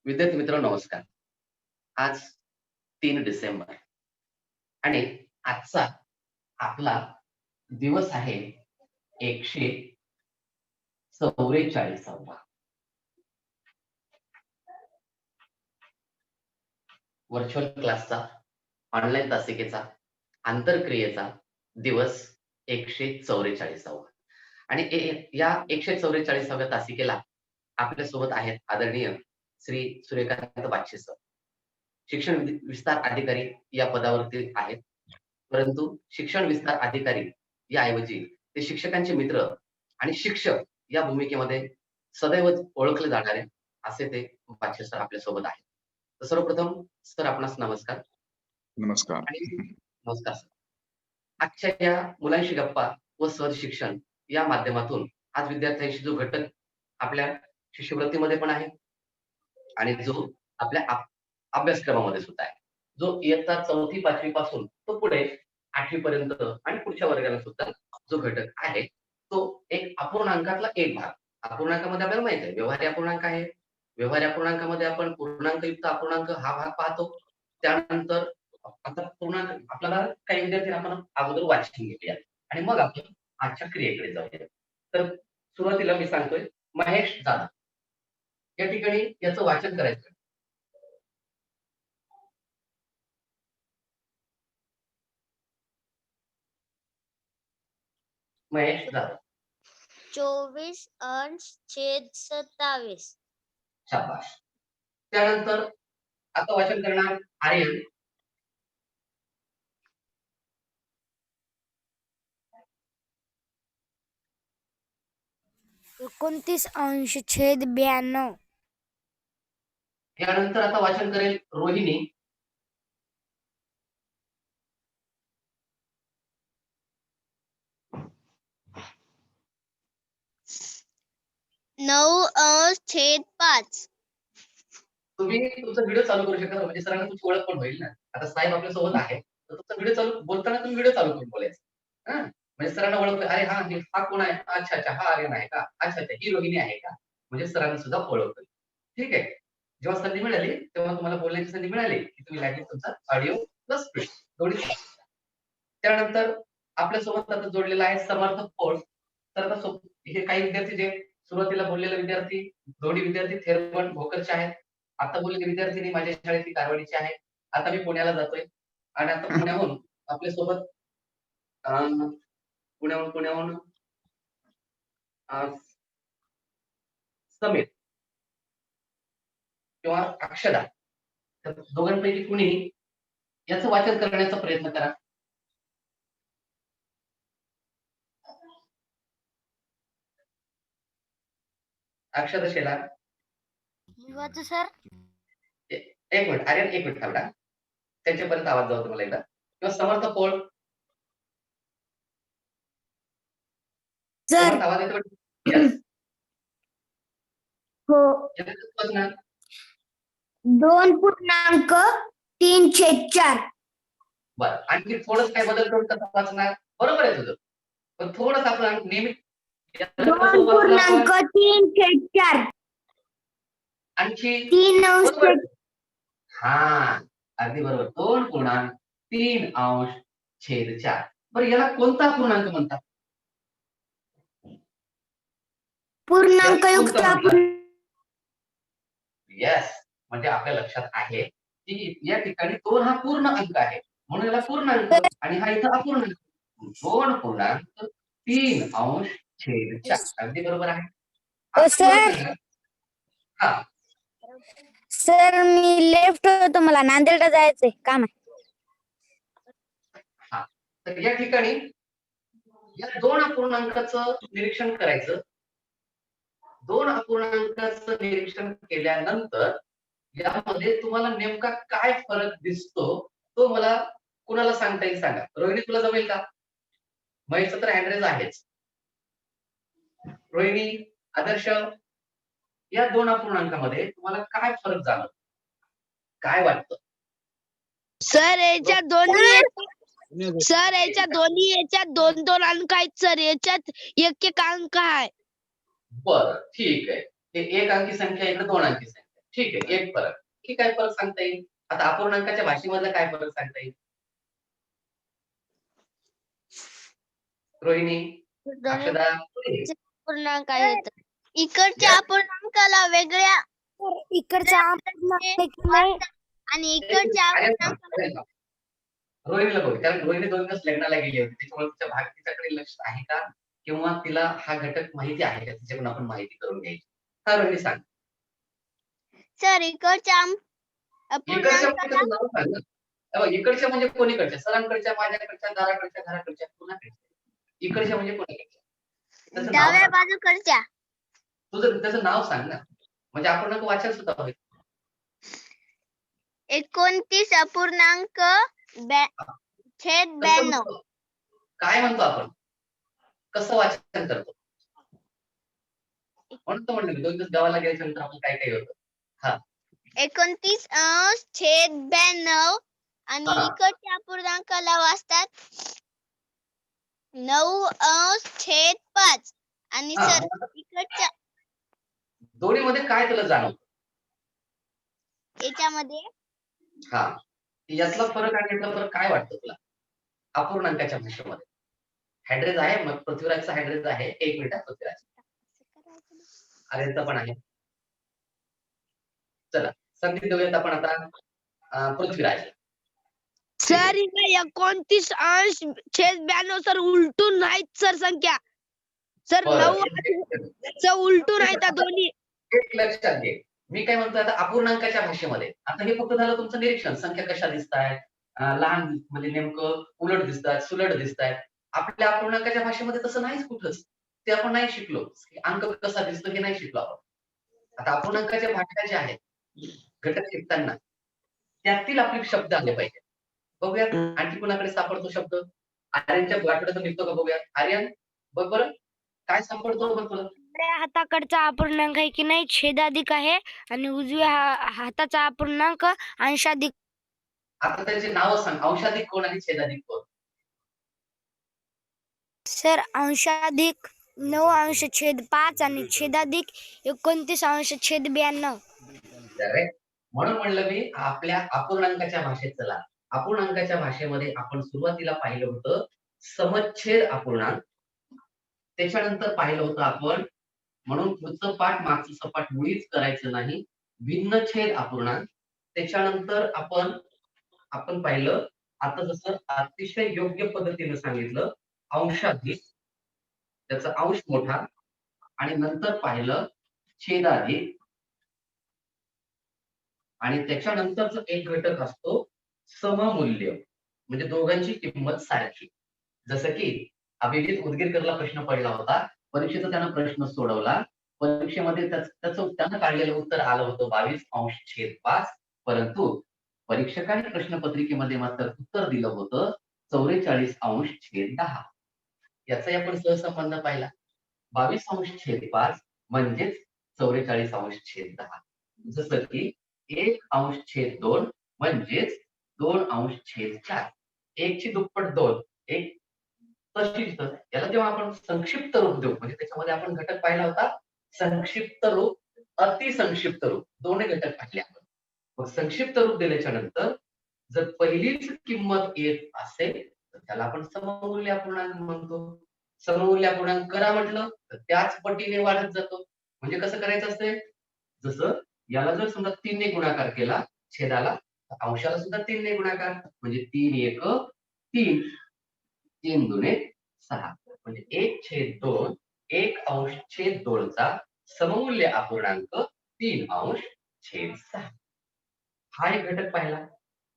विद्यार्थी मित्रांनो नमस्कार. आज 3 डिसेंबर आणि आजचा आपला दिवस आहे 144वा. व्हर्च्युअल क्लासचा, ऑनलाईन तासिकेचा, आंतरक्रियेचा दिवस 144वा आणि या 144व्या तासिकेला आपल्यासोबत आहेत आदरणीय श्री सूर्यकांत बाच्छे सर. शिक्षण विस्तार अधिकारी या पदावरती आहेत. परंतु शिक्षण विस्तार अधिकारी याऐवजी ते शिक्षकांचे मित्र आणि शिक्षक या भूमिकेमध्ये सदैव ओळखले जाणारे असे ते बाच्छे सर आपल्यासोबत आहेत. तर सर्वप्रथम सर आपणास नमस्कार. नमस्कार. आणि नमस्कार सर. आजच्या या मुलांशी गप्पा व सहज शिक्षण या माध्यमातून आज विद्यार्थ्यांशी जो घटक आपल्या शिष्यवृत्तीमध्ये पण आहे आणि जो आपल्या अभ्यासक्रमामध्ये सुद्धा आहे, जो इयत्ता 4थी-5वी पासून तो पुढे 8वी पर्यंत आणि पुढच्या वर्गाला सुद्धा जो घटक आहे तो एक अपूर्णांकातला एक भाग. अपूर्णांकामध्ये आपल्याला माहित आहे व्यवहारी अपूर्णांक आहे. व्यवहारी अपूर्णांकामध्ये आपण पूर्णांकयुक्त अपूर्णांक हा भाग पाहतो. त्यानंतर आता पूर्णांक आपल्याला काही विद्यार्थी आपण अगोदर वाचन घेऊया आणि मग आपण आजच्या क्रियेकडे जाऊया. तर सुरुवातीला मी सांगतोय महेश जाधव. या ठिकाणी याचं वाचन करायचं. महेश जाधव. 24 अंश छेद 27. शाबाश. त्यानंतर आता वाचन करणार आर्यन. 29 अंश छेद 92. यानंतर आता वाचन करेल रोहिणी. 9 अंश छेद 5. तुम्ही तुमचा व्हिडिओ चालू करू शकता म्हणजे सरांना तुमची ओळख पण होईल ना. आता साहेब आपल्या सोबत आहे तर तुमचा व्हिडिओ चालू बोलताना तुम्ही व्हिडिओ चालू करून बोलायचं. म्हणजे सरांना ओळख होईल. अरे हा कोण आहे? अच्छा अच्छा हा आर्यन आहे का? अच्छा अच्छा ही रोहिणी आहे का? म्हणजे सरांना सुद्धा ओळख होईल. ठीक आहे. जेव्हा संधी मिळाली तेव्हा तुम्हाला बोलण्याची संधी मिळाली की तुम्ही लागेल तुमचा ऑडिओ प्लस स्पीच दोन्ही. त्यानंतर आपल्यासोबत आता जोडलेला आहे समर्थ पोळ. तर आता हे काही विद्यार्थी जे सुरुवातीला बोललेले विद्यार्थी दोन्ही विद्यार्थी थेरपण भोकरचे आहेत. आता बोललेली विद्यार्थिनी माझ्या शाळेतली कारवाडीची आहे. आता मी पुण्याला जातोय आणि आता पुण्याहून आपल्यासोबत पुण्याहून समीर किंवा अक्षदा तर दोघांपैकी कुणी याचं वाचन करण्याचा प्रयत्न करा. अक्षदा शेलार. वाचू सर. एक मिनिट आर्यन एक मिनिट थांबा. त्यांच्यापर्यंत आवाज जाऊ तुम्हाला एकदा. किंवा समर्थ पोळ. सर. आवाज येतो? Yes. हो. 2.3/4. बरं आणखी थोडंच काय बदल करून कसं वाचणार? बरोबर आहे तुझं. पण थोडंच आपण नेहमी 2.3/4. आणखी 3 अंश. हा अगदी बरोबर. 2.3 अंश छेद 4. बरं याला कोणता अपूर्णांक म्हणतात? पूर्णांकयुक्त. येस. म्हणजे आपल्या लक्षात आहे की या ठिकाणी 2 हा पूर्ण अंक आहे म्हणून याला पूर्णांक आणि हा इथं अपूर्णांक. 2.3 अंश छेद 4. अगदी बरोबर आहे. हा सर मी लेफ्ट होतो मला नांदेडला जायचंय काम आहे. हा तर या ठिकाणी या 2 अपूर्णांकाचं निरीक्षण करायचं. 2 अपूर्णांकाचं निरीक्षण केल्यानंतर यामध्ये तुम्हाला नेमका काय फरक दिसतो तो मला कुणाला सांगता येईल सांगा. रोहिणी तुला जमेल का? महेशचं तर हँडरेज आहेच. रोहिणी, आदर्श या 2 अपूर्णांकामध्ये तुम्हाला काय फरक जाणवतो? काय वाटतं? सर याच्यात दोन्ही याच्यात 2-2 अंक आहेत सर. याच्यात 1-1 अंक आहे. बरं ठीक आहे. हे 1 अंकी संख्या इकडे 2 अंकी संख्या. ठीक आहे, एक फरक. की काय फरक सांगता येईल? आता अपूर्णांकाच्या भाषेमधला काय फरक सांगता येईल? रोहिणी, दोन्ही अक्षदा, पूर्णांक आहेत. इकडच्या अपूर्णांकाला वेगळ्या इकडच्या वाचतात आणि इकडच्या अपूर्णांकाला रोहिणीला बघ, कारण रोहिणी 2 दिवस लग्नाला गेली होती. त्याच्यामुळे तिच्या तिच्याकडे लक्ष आहे का? किंवा तिला हा घटक माहिती आहे का? तिच्याकडून आपण माहिती करून घ्यायची. हा रोहिणी सांग. सर इकडच्या इकडच्या म्हणजे अपूर्णांकाला त्याचं नाव सांग ना. हे बघ, इकडच्या म्हणजे कोणीकडच्या? सरांकडच्या, माझ्याकडच्या, दाराकडच्या, घराकडच्या, कुणाकडच्या? इकडच्या म्हणजे कोणीकडच्या? त्याचं नाव डाव्या सांग. बाजूकडच्या तुझं त्याचं नाव सांग ना. म्हणजे अपूर्णांक वाचन सुद्धा होईल. 29 अपूर्णांक छेद कसं 92. म्हणतो? काय म्हणतो आपण? कसं वाचन करतो? म्हणून तर म्हणलं मी 2 दिवस गावाला गेल्यानंतर आपण काय काय होतं. हा 29 अंश छेद 92 आणि हा. इकडच्या अपूर्णांकाला वाचतात 9 अंश छेद 5 आणि हा, सर मग आता इकडच्या दोन्हीमध्ये काय तुला जाणवतं? याच्यामध्ये हा, यातला फरक आणि यातला फरक काय वाटतं तुला? अपूर्णांकाच्या भाषेमध्ये. हॅड्रेस आहे, मग पृथ्वीराजचा हॅड्रेस आहे. 1 मिनिट हा पृथ्वीराज. आर्यनचा पण आहे. चला, संगीत देऊयात आपण आता पृथ्वीराज. सर 29 अंश छेद 92 सर उलटून नाहीत सर संख्या सर बरं, 9 उलटून आहेत त्या दोन्ही. एक लक्षात घे. मी काय म्हणतोय आता अपूर्णांकाच्या भाषेमध्ये. आता हे फक्त झालं तुमचं निरीक्षण. संख्या कशा दिसतायत? लहान म्हणजे नेमकं उलट दिसतायत, सुलट दिसतायत. आपल्या अपूर्णांकाच्या भाषेमध्ये तसं नाहीच कुठंच. ते आपण नाही शिकलो. अंक कसा दिसतो हे नाही शिकलो आपण. आता अपूर्णांकाच्या भाषा ज्या आहेत, घटक शिकताना त्यातील आपले शब्द आले पाहिजे. बघूयात आणखी कुणाकडे सापडतो शब्द? आर्यनच्या आठवड्यातून निघतो का बघूयात. आर्यन बघ बरं, काय सापडतो बघ तुला? डाव्या हाताकडचा अपूर्णांक आहे की नाही छेदाधिक आहे आणि उजव्या हाताचा अपूर्णांक अंशाधिक. आता त्याचे नाव सांग. अंशाधिक कोण आणि छेदाधिक कोण? सर अंशाधिक 9 अंश छेद 5 आणि छेदाधिक 29 अंश छेद 92. करेक्ट. म्हणून म्हणलं मी आपल्या अपूर्णांकाच्या भाषेत चला. अपूर्णांकाच्या भाषेमध्ये आपण सुरुवातीला पाहिलं होतं समच्छेद अपूर्णांक. त्याच्यानंतर पाहिलं होतं आपण, म्हणून पुढचं पाठ मागचं सपाट मुळीच करायचं नाही, भिन्नछेद अपूर्णांक. त्याच्यानंतर आपण पाहिलं, आता जसं अतिशय योग्य पद्धतीने सांगितलं, अंशाधिक, त्याचा अंश मोठा, आणि नंतर पाहिलं छेदाधिक, आणि त्याच्यानंतरचा एक घटक असतो सममूल्य, म्हणजे दोघांची किंमत सारखी. जसं की अभिजित उदगीरकरला प्रश्न पडला होता, परीक्षेचा त्यानं प्रश्न सोडवला. परीक्षेमध्ये त्यानं काढलेलं उत्तर आलं होतं 22 अंश छेद 5, परंतु परीक्षकाने प्रश्नपत्रिकेमध्ये मात्र उत्तर दिलं होतं 44 अंश छेद 10. याचाही आपण सहसंबंध पाहिला. 22 अंश छेद 5 म्हणजेच 44 अंश छेद 10. जसं की 1 अंश छेद 2 म्हणजेच 2 अंश छेद 4. 1 ची दुप्पट 2, 1 तशीच. याला जेव्हा आपण संक्षिप्त रूप देऊ, म्हणजे त्याच्यामध्ये आपण घटक पाहिला होता संक्षिप्त रूप, अतिसंक्षिप्त रूप, दोन्ही घटक पाहिले आपण. मग संक्षिप्त रूप दिल्याच्या नंतर जर पहिलीच किंमत येत असेल तर त्याला आपण सममूल्य अपूर्णांक म्हणतो. सममूल्य अपूर्णांक करा म्हटलं तर त्याच पटीने वाढत जातो. म्हणजे कसं करायचं असते, जसं याला जर समजा 3 ने गुणाकार केला छेदाला, तर अंशाला सुद्धा 3 ने गुणाकार, म्हणजे 3 1 3, 3 दुने 6, म्हणजे 1/2, 1 अंश छेद 2 चा सममूल्य अपूर्णांक 3 अंश छेद 6. हा एक घटक पाहिला,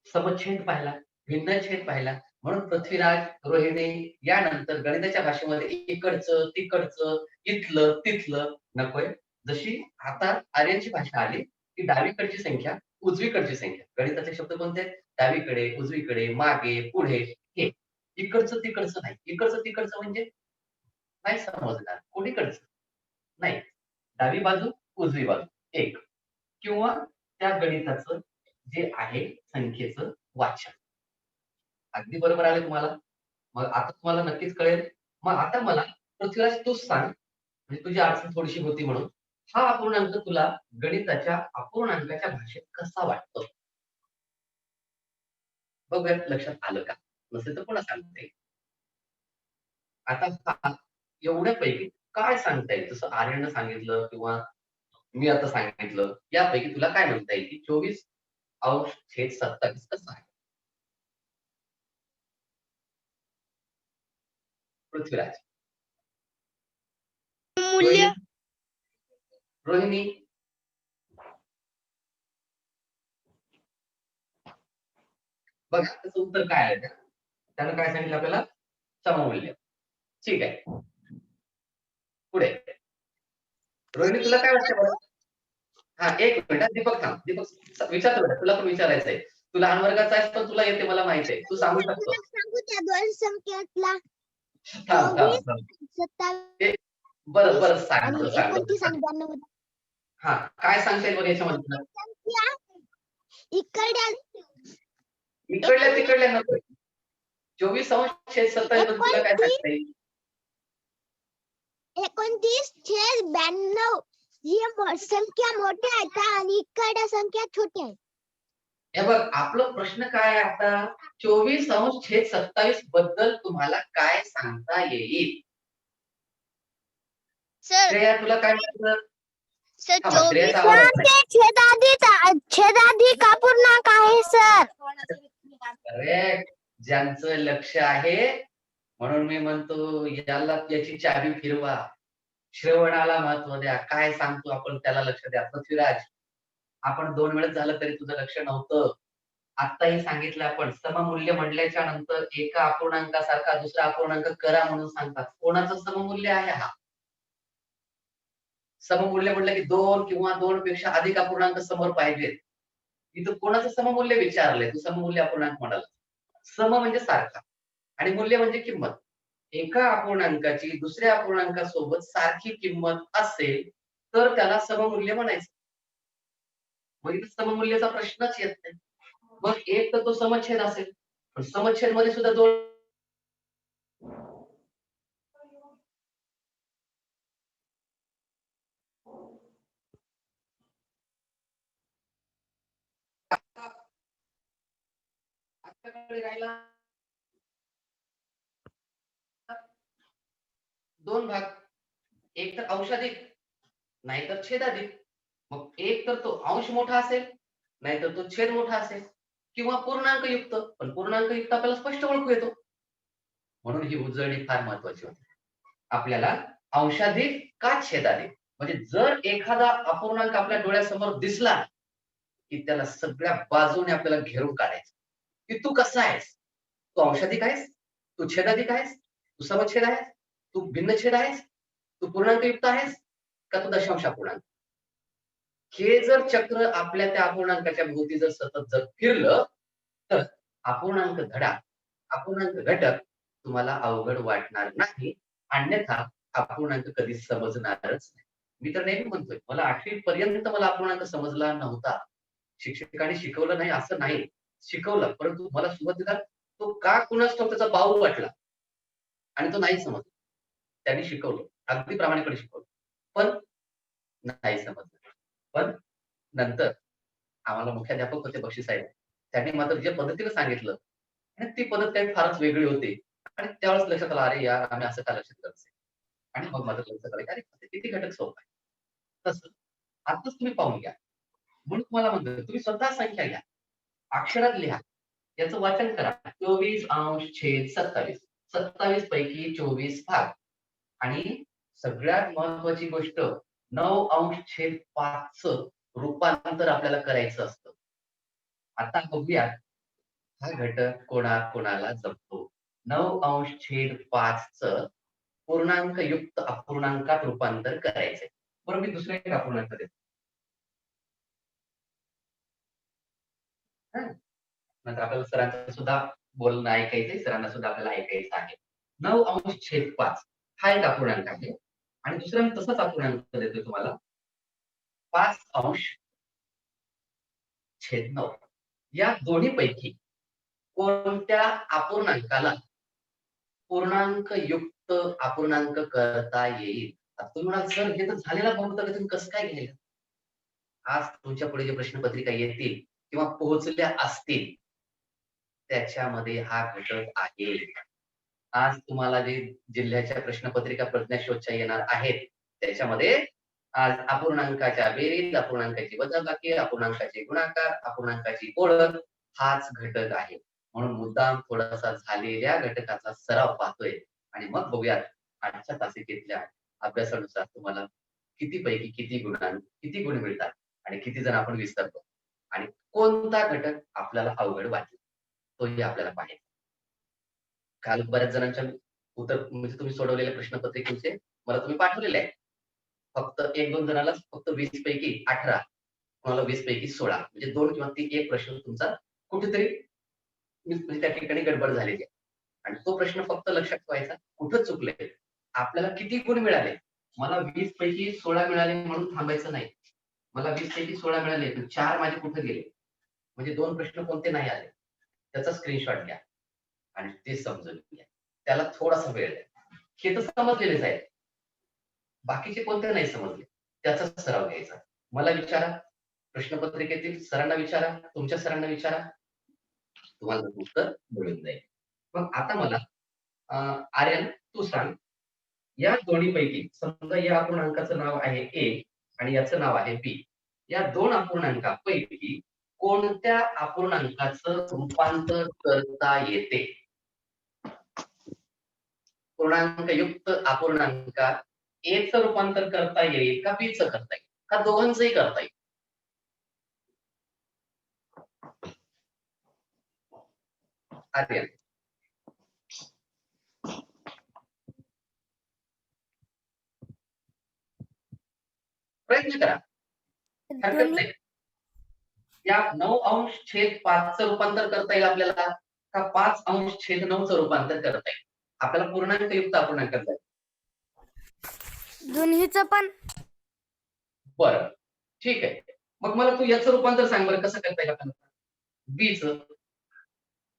समच्छेद पाहिला, भिन्नछेद पाहिला. म्हणून पृथ्वीराज, रोहिणी यानंतर गणिताच्या भाषेमध्ये इकडचं तिकडचं, इथलं तिथलं नकोय. जशी आता आर्यनची भाषा आली की डावीकडची संख्या, उजवीकडची संख्या. गणिताचे शब्द कोणते आहेत? डावीकडे, उजवीकडे, मागे, पुढे, हे. इकडचं तिकडचं नाही. इकडचं तिकडचं म्हणजे नाही समजणार. कोणीकडचं नाही. डावी बाजू, उजवी बाजू एक, किंवा त्या गणिताचं जे आहे संख्येचं वाचन. अगदी बरोबर आले तुम्हाला? मग आता तुम्हाला नक्कीच कळेल. मग आता मला पृथ्वीराज तूच सांग, म्हणजे तुझी अडचण थोडीशी होती म्हणून. हा अपूर्णांक तुला गणिताच्या अपूर्णांकाच्या भाषेत कसा वाटतो? बघूयात लक्षात आलं का? नसेल तर पुन्हा सांगते. आता हा एवढ्यापैकी काय सांगता येईल? जसं आर्यननं सांगितलं किंवा मी आता सांगितलं, यापैकी तुला काय म्हणता येईल, की 24/27 कसं आहे? पृथ्वीराज, रोहिणी, मूल्य रोहिणी बघा त्याचं उत्तर काय आहे? त्यानं काय सांगितलं आपल्याला? सममूल्य. ठीक आहे. पुढे. रोहिणी तुला काय वाटतं बरं? हां, 1 मिनिट हां, दीपक थांब. दीपक विचारतो बेटा, तुला पण विचारायचंय. तू लहान वर्गाचा आहेस, पण तुला येते मला माहिती आहे. तू सांगू शकतो. सांगू त्या दोन संख्यातला थांब, थांब, थांब. 27 बरं, बरं सांगतो, आणि सांगतो. 29 आणि 92 हां, काय सांगता येईल बरं याच्यामध्ये तुला? संख्या इकडल्या इकडल्या-तिकडल्या नकोय. 24/27 बद्दल तुला काय सांगता येईल? 29/92 ही संख्या मोठ्या आहेत आणि इकडच्या संख्या छोट्या आहेत. हे बघ, आपला प्रश्न काय आहे आता? 24/27 बद्दल तुम्हाला काय सांगता येईल? सर श्रेया तुला काय वाटतं? सर थांबा, श्रेयाचा 24 आवाज येत नाही. छेदाधिक अपूर्णांक आहे सर. करेक्ट. ज्यांचं लक्ष आहे म्हणून मी म्हणतो याला याची चावी फिरवा. श्रवणाला महत्व द्या. काय सांगतो आपण त्याला लक्ष द्या. पृथ्वीराज, आपण 2 वेळेस झालं तरी तुझं लक्ष नव्हतं. आत्ताही सांगितलं आपण सममूल्य म्हटल्याच्या नंतर एका अपूर्णांकासारखा दुसरा अपूर्णांक करा म्हणून सांगतात. कोणाचं सममूल्य आहे हा? सममूल्य म्हटलं की 2 किंवा 2 पेक्षा अधिक अपूर्णांक समोर पाहिजेत. इथं कोणाचं सममूल्य विचारलंय? तू सममूल्य अपूर्णांक म्हणाला. सम म्हणजे सारखा आणि मूल्य म्हणजे किंमत. एका अपूर्णांकाची दुसऱ्या अपूर्णांकासोबत सारखी किंमत असेल तर त्याला सममूल्य म्हणायचं. मग इथं सममूल्याचा प्रश्नच येत नाही. मग एक तर तो समच्छेद असेल, पण समच्छेद मध्ये सुद्धा 2 आपल्याकडे राहिला 2 भाग. एक तर अंशाधिक, नाहीतर छेदाधिक. मग एक तर तो अंश मोठा असेल, नाहीतर तो छेद मोठा असेल किंवा पूर्णांक युक्त, पण पूर्णांक युक्त आपल्याला स्पष्ट ओळखू येतो. म्हणून ही उजळणी फार महत्वाची होती. आपल्याला अंशाधिक का छेदाधिक म्हणजे जर एखादा अपूर्णांक आपल्या डोळ्यासमोर दिसला की त्याला सगळ्या बाजूने आपल्याला घेरून काढायचं की तू कसा आहेस? तू अंशाधिक आहेस? तू छेदाधिक आहेस? तू समच्छेद आहेस? तू भिन्नछेद आहेस? तू पूर्णांकयुक्त आहेस? का तू दशांश अपूर्णांक? हे जर चक्र आपल्या त्या अपूर्णांकाच्या भोवती जर सतत जर फिरलं तर अपूर्णांक धडा, अपूर्णांक घटक तुम्हाला अवघड वाटणार नाही. अन्यथा अपूर्णांक कधी समजणारच नाही. मी तर नेहमी म्हणतोय, मला 8वी पर्यंत मला अपूर्णांक समजला नव्हता. शिक्षकांनी शिकवलं नाही असं नाही. शिकवलं, परंतु मला सुरुवातीला तो का कुणास ठाऊक त्याचा बाऊ वाटला आणि तो नाही समजला. त्यांनी शिकवलं, अगदी प्रामाणिकपणे शिकवलं. पण नाही समजलं. पण नंतर आम्हाला मुख्याध्यापक होते बक्षी साहेब. त्यांनी मात्र ज्या पद्धतीने सांगितलं आणि ती पद्धत काही फारच वेगळी होती आणि त्यावेळेस लक्षात आलं, अरे यार आम्ही असं का लक्षात करायचं आणि मग मात्र लक्षात आलं, की अरे किती घटक सोपं आहे. तसं आताच तुम्ही पाहून घ्या. म्हणून तुम्हाला म्हणतोय तुम्ही स्वतः संख्या घ्या, अक्षरात लिहा, याचं वाचन करा. 24/27 27 पैकी 24 भाग आणि सगळ्यात महत्वाची गोष्ट 9/5 चं रूपांतर आपल्याला करायचं असतं. आता बघूया हा घटक कोणाकोणाला जमतो. 9/5 चं पूर्णांकयुक्त अपूर्णांकात रूपांतर करायचंय. बरं मी दुसरा एक अपूर्णांक देतो. हां. नंतर आपल्याला सरांचं सुद्धा बोलणं ऐकायचंय, सरांना सुद्धा आपल्याला ऐकायचं आहे. 9/5 हा एक अपूर्णांक आहे आणि दुसरा मी तसाच अपूर्णांक देतोय तुम्हाला 5/9. या दोन्हीपैकी कोणत्या अपूर्णांकाला पूर्णांकयुक्त अपूर्णांक करता येईल? आता तुम्ही म्हणाल सर हे तर झालेला बहुतेक तुम्ही कसं काय केलं? आज तुमच्या पुढे जे प्रश्नपत्रिका येतील किंवा पोहोचल्या असतील त्याच्यामध्ये हा घटक आहे. आज तुम्हाला जे जिल्ह्याच्या प्रश्नपत्रिका प्रज्ञाशोधच्या येणार आहेत त्याच्यामध्ये आज अपूर्णांकाच्या बेरीज, अपूर्णांकाची वजाबाकी, अपूर्णांकाचे गुणाकार, अपूर्णांकाची ओळख हाच घटक आहे. म्हणून मुद्दाम थोडासा झालेल्या घटकाचा सराव पाहतोय आणि मग बघूयात आजच्या तासिकेतल्या अभ्यासानुसार तुम्हाला किती गुण मिळतात आणि किती जण आपण विसरतो आणि कोणता घटक आपल्याला अवघड वाटला तोही आपल्याला पाहिजे. काल बऱ्याच जणांच्या उत्तर म्हणजे तुम्ही सोडवलेल्या प्रश्नपत्रिकेचे मला तुम्ही पाठवलेले आहे. फक्त 1-2 जणांनाच फक्त 20 पैकी 18, कोणाला 20 पैकी 16 म्हणजे 2 किंवा 1 प्रश्न तुमचा कुठेतरी म्हणजे त्या ठिकाणी गडबड झालेली आहे. आणि तो प्रश्न फक्त लक्षात ठेवायचा कुठं चुकलंय, आपल्याला किती गुण मिळाले. मला 20 पैकी 16 मिळाले म्हणून थांबायचं नाही. मला 20 पैकी 16 मिळाले पण 4 माझे कुठे गेले, म्हणजे 2 प्रश्न कोणते नाही आले, त्याचा स्क्रीनशॉट घ्या आणि ते समजून घ्या. त्याला थोडासा वेळ द्या. हे तर समजलेलेच आहे, बाकीचे कोणते नाही समजले त्याचा सराव घ्यायचा. मला विचारा, प्रश्नपत्रिकेतील सरांना विचारा, तुमच्या सरांना विचारा, तुम्हाला उत्तर मिळून जाईल. मग आता मला आर्यन तू सांग, या दोन्हीपैकी समजा या अपूर्णांकाचं नाव आहे ए आणि याचं नाव आहे बी. या 2 अपूर्णांकापैकी कोणत्या अपूर्णांकाचं रूपांतर करता येते? पूर्णांकयुक्त अपूर्णांकात ए चं रूपांतर करता येईल का बी चं करता येईल का दोघांचंही करता येईल? आर्यन प्रयत्न करा, हरकत दोन्ही नाही. या 9/5 चं रूपांतर करता येईल आपल्याला का 5/9 चं रूपांतर करता येईल? आपल्याला पूर्णांकयुक्त अपूर्णांक करता येईल. दोन्हीचं पण बरं ठीक आहे. मग मला तू याचं रूपांतर सांग बरं कसं करता येईल आपल्याला.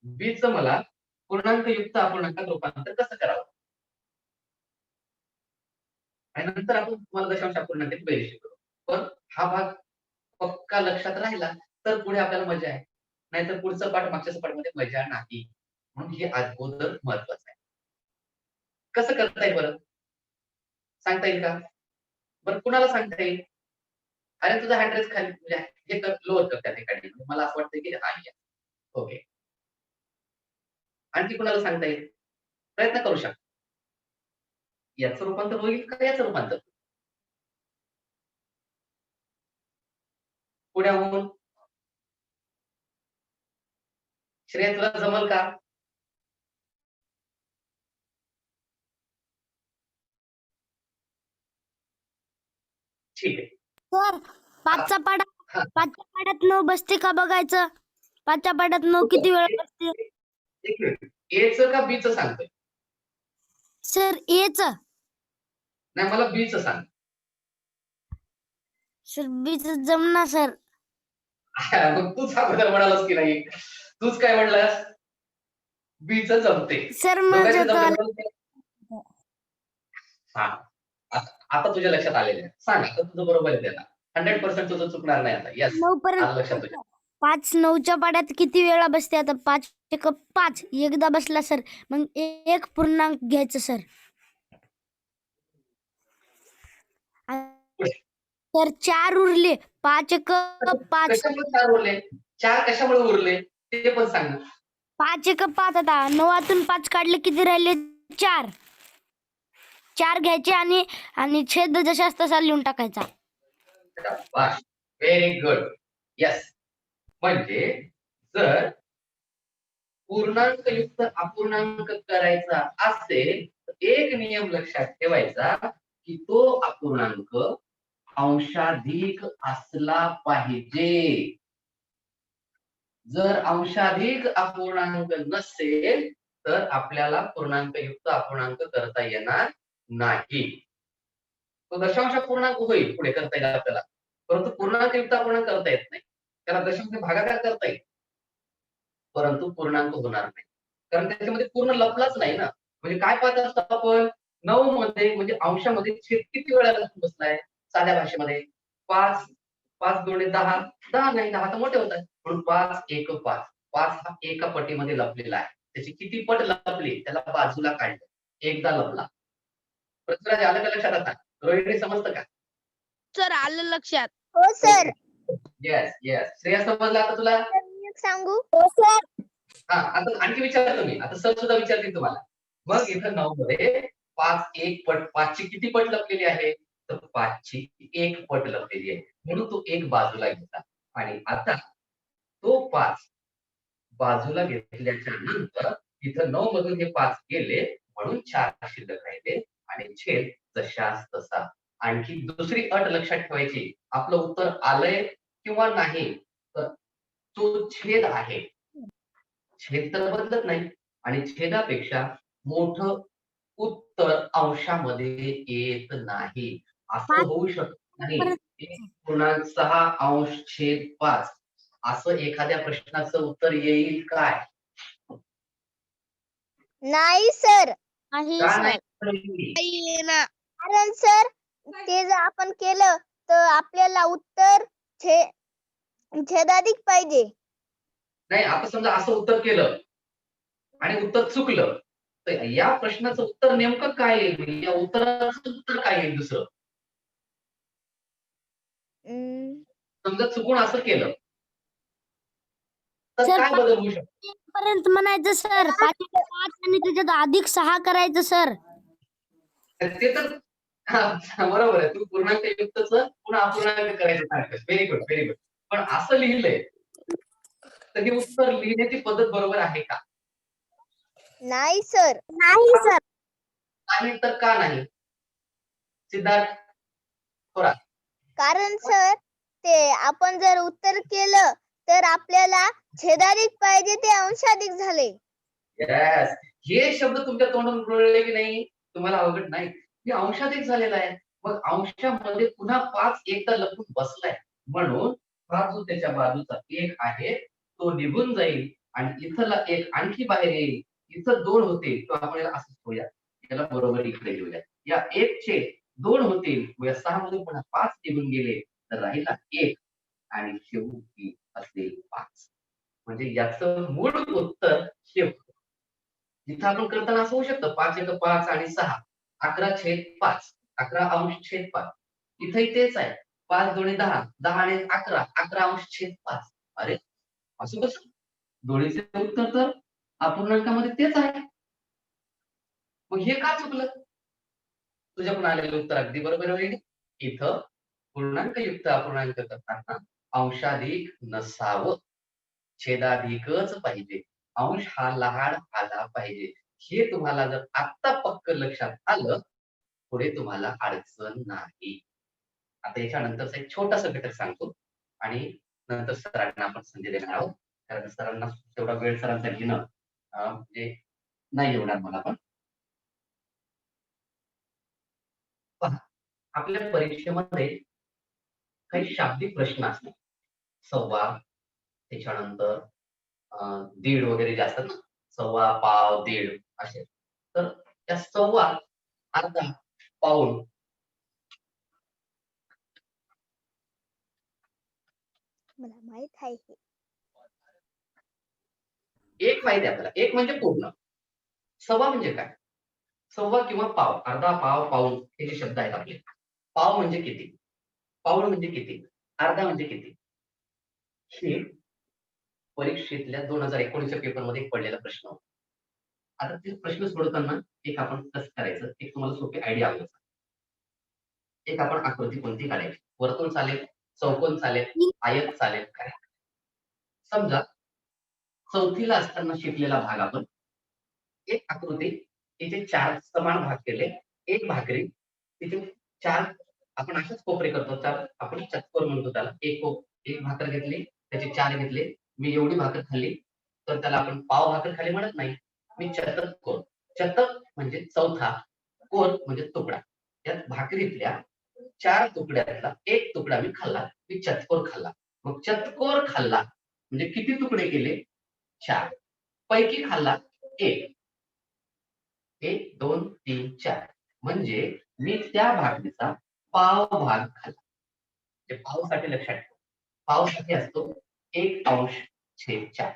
बीचं मला पूर्णांकयुक्त अपूर्णांकात रूपांतर कसं करावं आणि नंतर आपण तुम्हाला दशांश अपूर्णांकाची बेरीज शिकवू. पण हा भाग पक्का लक्षात राहिला तर पुढे आपल्याला मजा आहे, नाहीतर पुढचं पाठ मागच्या पाठामध्ये मजा नाही. म्हणून हे अगोदर महत्वाचं आहे. कसं करता येईल बरं, सांगता येईल का? बरं कुणाला सांगता येईल? अरे तुझा ऍड्रेस खाली म्हणजे हे कर, लोअर कर त्या ठिकाणी. मला असं वाटतं की हा ओके. आणखी कुणाला सांगता येईल? प्रयत्न करू शकता. याचं रूपांतर होईल का याचं रूपांतर? पुण्याहून श्रेया तुला जमल का? ठीक आहे. सर पाचच्या पाड्यात 9 बसते का बघायचं. 5च्या पाड्यात 9 किती वेळा बसते? एक मिनिट, एचं का बीचं सांगतोय? Sir H. नाही मला बीचं सांग. सर बीच जमना सर. मग तूच अगोदर म्हणालास की नाही, तूच काय म्हणलास? बीचं जमते. सर दोघांचं म्हणजे जमते. हा आता तुझ्या लक्षात आलेलं आहे. सांग आता तुझं बरोबर आहे त्याला. 100% तुझं चुकणार नाही आता. येस 9 आलं लक्षात तुझ्या. 5 9च्या पाड्यात किती वेळा बसते आता? 5 एक 5 एकदा बसला सर, मग एक पूर्णांक घ्यायचं सर. तर 4 उरले. 5 एक 5. कशामुळे 4 उरले? 4 कशामुळे उरले ते पण सांग ना. 5 एक 5 आता 9तून 5 काढले किती राहिले? 4. 4 घ्यायचे आणि छेद जशास तसा लिहून टाकायचा. Very good. येस म्हणजे जर पूर्णांकयुक्त अपूर्णांक करायचा असेल तर एक नियम लक्षात ठेवायचा की तो अपूर्णांक अंशाधिक असला पाहिजे. जर अंशाधिक अपूर्णांक नसेल तर आपल्याला पूर्णांकयुक्त अपूर्णांक करता येणार नाही. तो दशांश अपूर्णांक होईल पुढे करता येईल आपल्याला, परंतु पूर्णांकयुक्त अपूर्णांक करता येत नाही. त्याला दशांश भागाकार करता येईल परंतु पूर्णांक होणार नाही, कारण त्याच्यामध्ये पूर्ण लपलाच नाही ना. म्हणजे काय पाहत असतो आपण, 9 मध्ये म्हणजे अंशामध्ये छेद किती वेळा लपून बसलाय साध्या भाषेमध्ये? 5 5 2 10 10 नाही 10 तर मोठे होतात म्हणून 5 1 5 5 हा एका पटीमध्ये लपलेला आहे. त्याची किती पट लपली त्याला बाजूला काढलं. एकदा लपला. पृथ्वीराज आलं का लक्षात आता? रोहिणी समजतं का? सर आलं लक्षात. हो सर. Yes yes. श्रेया समजलं आता तुला? मी एक सांगू? हो सर. हा आता आणखी विचारतो मी. आता सर सुद्धा विचारतील तुम्हाला. मग इथं 9 मध्ये 5 1 पट 5 ची किती पट लपलेली आहे? तर 5 ची 1 पट लपलेली आहे. म्हणून तो एक बाजूला घेतला. आणि आता तो 5 बाजूला घेतल्याच्या नंतर इथं 9 मधून हे 5 गेले म्हणून 4 शिल्लक राहिले आणि छेद जशास तसा. आणखी दुसरी अट लक्षात ठेवायची. आपलं उत्तर आलंय किंवा नाही तर तो छेद आहे. छेद तर बदलत नाही आणि छेदापेक्षा मोठं उत्तर अंशामध्ये येत नाही. असं होऊ शकत नाही. 1.6 अंश छेद 5 असं एखाद्या प्रश्नाचं उत्तर येईल काय? नाही सर. नाही का सर. नाही? नाहीये ना. कारण सर ते जर आपण केलं तर आपल्याला उत्तर छेदाधिक पाहिजे. नाही आता समजा असं उत्तर केलं आणि उत्तर चुकलं तर या प्रश्नाचं उत्तर नेमकं काय येईल? या उत्तराचं उत्तर काय येईल दुसरं? समजा चुकून असं केलं तर सर, काय बदल होऊ शकतो? पर्यंत म्हणायचं सर. 5 आणि त्याच्यात अधिक 6 करायचं सर. ते तर बरोबर आहे. तू पूर्णांक युक्तच पुन्हा अपूर्णांक करायचं सांगतोस. Very good, very good. पण असं लिहिलंय तर हे उत्तर लिहिण्याची पद्धत बरोबर आहे का? नाही सर. नाही सर. नाही तर का नाही? सिद्धार्थ थोरात. कारण सर ते आपण जर उत्तर केलं तर आपल्याला छेदाधिक पाहिजे ते अंशाधिक झाले. येस. हे शब्द तुमच्या तोंडून रुळले की नाही तुम्हाला अवघड नाही. हे अंशाधिक झालेलं आहे. मग अंशामध्ये पुन्हा 5 एकदा लपून बसलाय म्हणून हा जो त्याच्या बाजूचा 1 आहे तो निघून जाईल आणि इथला 1 आणखी बाहेर येईल. इथं 2 होते तो आपण याला असंच ठेवूया. याला बरोबर इकडे घेऊया. या 1 चे 2 होतील. मग या 6 मधून पुन्हा 5 निघून गेले तर राहिला 1 आणि शेवटी असेल 5. म्हणजे याचं मूळ उत्तर हे होतं. इथं आपण करताना असं होऊ शकतं 5 1 5 आणि 6 11/5 11 अंश छेद 5. इथंही तेच आहे 5 2 10 10 आणि 11 11 अंश छेद 5. अरे असं कसं? दोन्हीचे उत्तर तर अपूर्णांकामध्ये तेच आहे. मग हे का चुकलं? तुझ्याकडून आलेलं उत्तर अगदी बरोबर आहे. इथं पूर्णांकयुक्त अपूर्णांक करताना अंशाधिक नसावं. छेदाधिकच पाहिजे. अंश हा लहान आला पाहिजे. हे तुम्हाला जर आत्ता पक्क लक्षात आलं, पुढे तुम्हाला अडचण नाही. आता याच्यानंतरचा एक छोटासा घटक सांगतो आणि नंतर सरांना आपण संधी देणार आहोत. कारण सरांना तेवढा वेळ सरांचा घेणं म्हणजे नाही एवढा मला पण. पहा, आपल्या परीक्षेमध्ये काही शाब्दिक प्रश्न असतात. सव्वा, त्याच्यानंतर दीड वगैरे जे असतात ना, सव्वा, पाव, दीड असे. तर त्या सव्वा, अर्धा, पाऊण मला माहित आहे हे. एक माहिती आहे आपल्याला. एक म्हणजे पूर्ण. सव्वा म्हणजे काय? सव्वा किंवा पाव, अर्धा, पाव, पाऊण हे जे शब्द आहेत आपले. पाव म्हणजे किती? पाऊण म्हणजे किती? अर्धा म्हणजे किती? हे परीक्षेतल्या 2019च्या पेपरमध्ये पडलेला प्रश्न होता. आता ते प्रश्न सोडवताना एक आपण कसं करायचं? एक तुम्हाला सोपी आयडिया आहे. एक आपण आकृती कोणती काढायची? वर्तुळ चालेल, चौकोन चालेल, आयत चालेल, काय? समजा चौथीला असताना शिकलेला भाग आपण एक आकृती तिचे 4 समान भाग केले. एक भाकरी तिचे 4 आपण असेच कोपरे करतो. तर आपण चतकोर म्हणतो त्याला. एक भाकर घेतली, त्याचे 4 घेतले. मी एवढी भाकर खाल्ली, तर त्याला आपण पाव भाकर खाल्ली म्हणत नाही. मी चतक कोर. चतक म्हणजे चौथा, कोर म्हणजे तुकडा. यात भाकरीतल्या 4 तुकड्यातला एक तुकडा मी खाल्ला. मी चतकोर खाल्ला. मग चतकोर खाल्ला म्हणजे किती तुकडे केले? 4. पैकी खाल्ला 1. 1 2 3 4 म्हणजे मी त्या भाकरीचा पाव भाग खाल्ला. म्हणजे पावसाठी लक्षात ठेवा. पावसाठी असतो 1/4.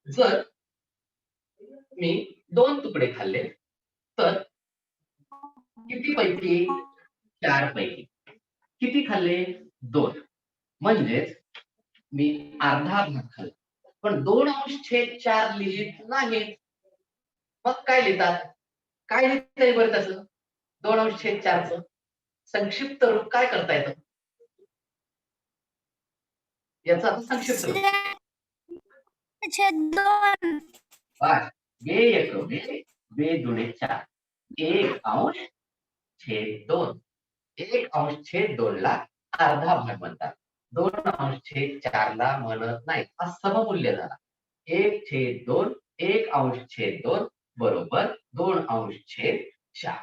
जर मी 2 तुकडे खाल्ले तर किती पैकी? 4 पैकी. किती खाल्ले? 2. म्हणजेच मी अर्धा भाग खाल्ला. पण 2/4 लिहित नाहीत. मग काय लिहितात? काय लिहिता येईल बरं तसं? 2/4चं संक्षिप्त रूप काय करता येतं? याचा आता संक्षिप्त रूप. 2. बस. बे एक बे, बे दुणे 4. 1/2. 1/2 ला अर्धा भाग म्हणतात. 2/4 ला म्हणत नाही. हा सममूल्य झाला. 1/2, 1/2 बरोबर 2/4.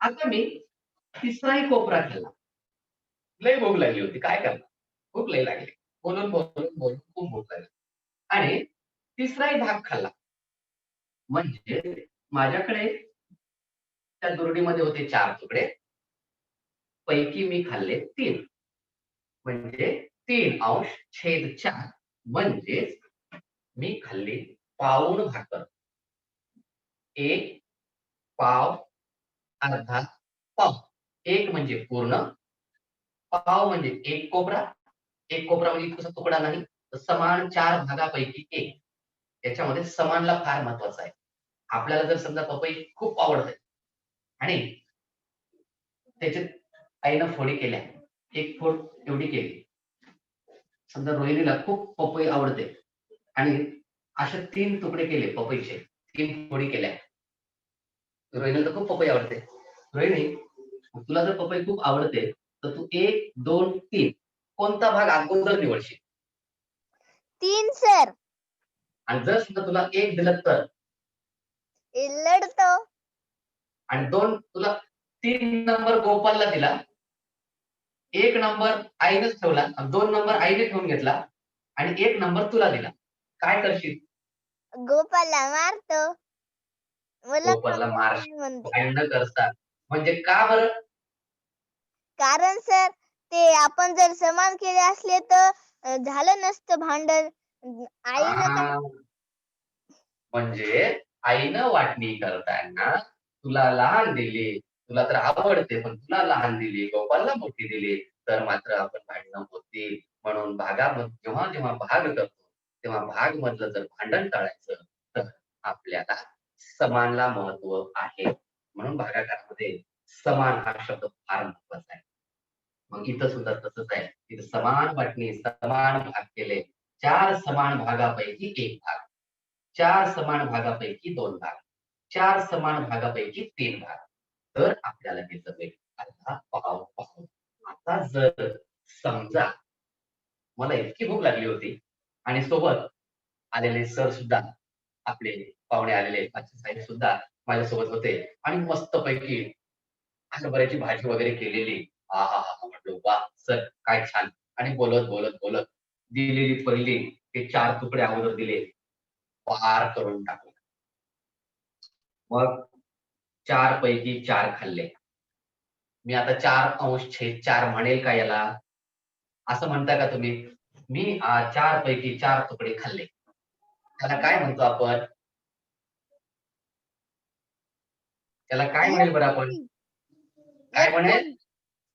आता मी तिसराही कोपरा खाल्ला. लय भूक लागली होती. काय करणार? भूक लय लागली. बोलून खूप भूक लागली. आणि तिसराही भाग खाल्ला. म्हणजे माझ्याकडे त्या दुरडीमध्ये होते 4 तुकडे. पैकी मी खाल्ले 3. म्हणजे 3/4 म्हणजेच मी खाल्ली पाऊण भाकर. 1 पाव, अर्धा पाव. 1 म्हणजे पूर्ण, पाव म्हणजे 1 कोपरा. 1 कोपरा म्हणजे इतकासा तुकडा नाही. तर समान 4 भागापैकी 1. याच्यामध्ये समानला फार महत्वाचं आहे. आपल्याला जर समजा पपई खूप आवडते आणि त्याच्यात आईनं फोडी केल्या. 1 फोड एवढी केली. समजा रोहिणीला खूप पपई आवडते आणि असे 3 तुकडे केले पपईचे. 3 फोडी केल्या. रोहिणीला तर खूप पपई आवडते. रोहिणी, तुला जर पपई खूप आवडते तर तू 1, 2, 3 कोणता भाग अगोदर निवडशील? 3 सर. आणि जर समजा तुला 1 दिलं तर? लढतो. आणि 2 तुला 3 नंबर गोपालला दिला. 1 नंबर आईनेच ठेवला आणि 2 नंबर आईने ठेवून घेतला आणि 1 नंबर तुला दिला. काय करशील? गोपालला मारतो. मला गोपालला मारशील. म्हणते. भांडण करतात. म्हणजे का बरं? कारण सर ते आपण जर समान केले असले तर झालं नसतं भांडण. आईनं हा. म्हणजे आईनं वाटणी करताना तुला लहान दिली. तुला तर आवडते पण तुला लहान दिली. गोपालला मोठी दिली. तर मात्र आपण भांडणं होतील. म्हणून भागामध्ये जेव्हा जेव्हा भाग करतो तेव्हा भाग मधलं जर भांडण टाळायचं तर आपल्याला समानला महत्व आहे. म्हणून भागाकारामध्ये समान हा शब्द फार महत्वाचा आहे. मग इथं सुद्धा तसंच आहे. इथं समान वाटणी, समान भाग केले. 4 समान भागापैकी 1 भाग. 4 समान भागापैकी 2 भाग. 4 समान भागापैकी 3 भाग. तर आपल्याला हे जमेल. अर्धा पाव पाव. आता जर समजा मला इतकी भूक लागली होती आणि सोबत आलेले सर सुद्धा, आपले पाहुणे आलेले साहेब सुद्धा माझ्यासोबत होते आणि मस्तपैकी हरभऱ्याची भाजी वगैरे केलेली. आहाहा! म्हटलं वाह! सर काय छान. आणि बोलत दिलेली पहिली ते 4 तुकडे अगोदर दिले. पार करून टाकले. मग 4 पैकी 4 खाल्ले. मी आता 4/4 म्हणेल का याला? असं म्हणता का तुम्ही? मी 4 पैकी 4 तुकडे खाल्ले. त्याला काय म्हणतो आपण? त्याला काय म्हणेल बरं आपण? काय एक म्हणेल?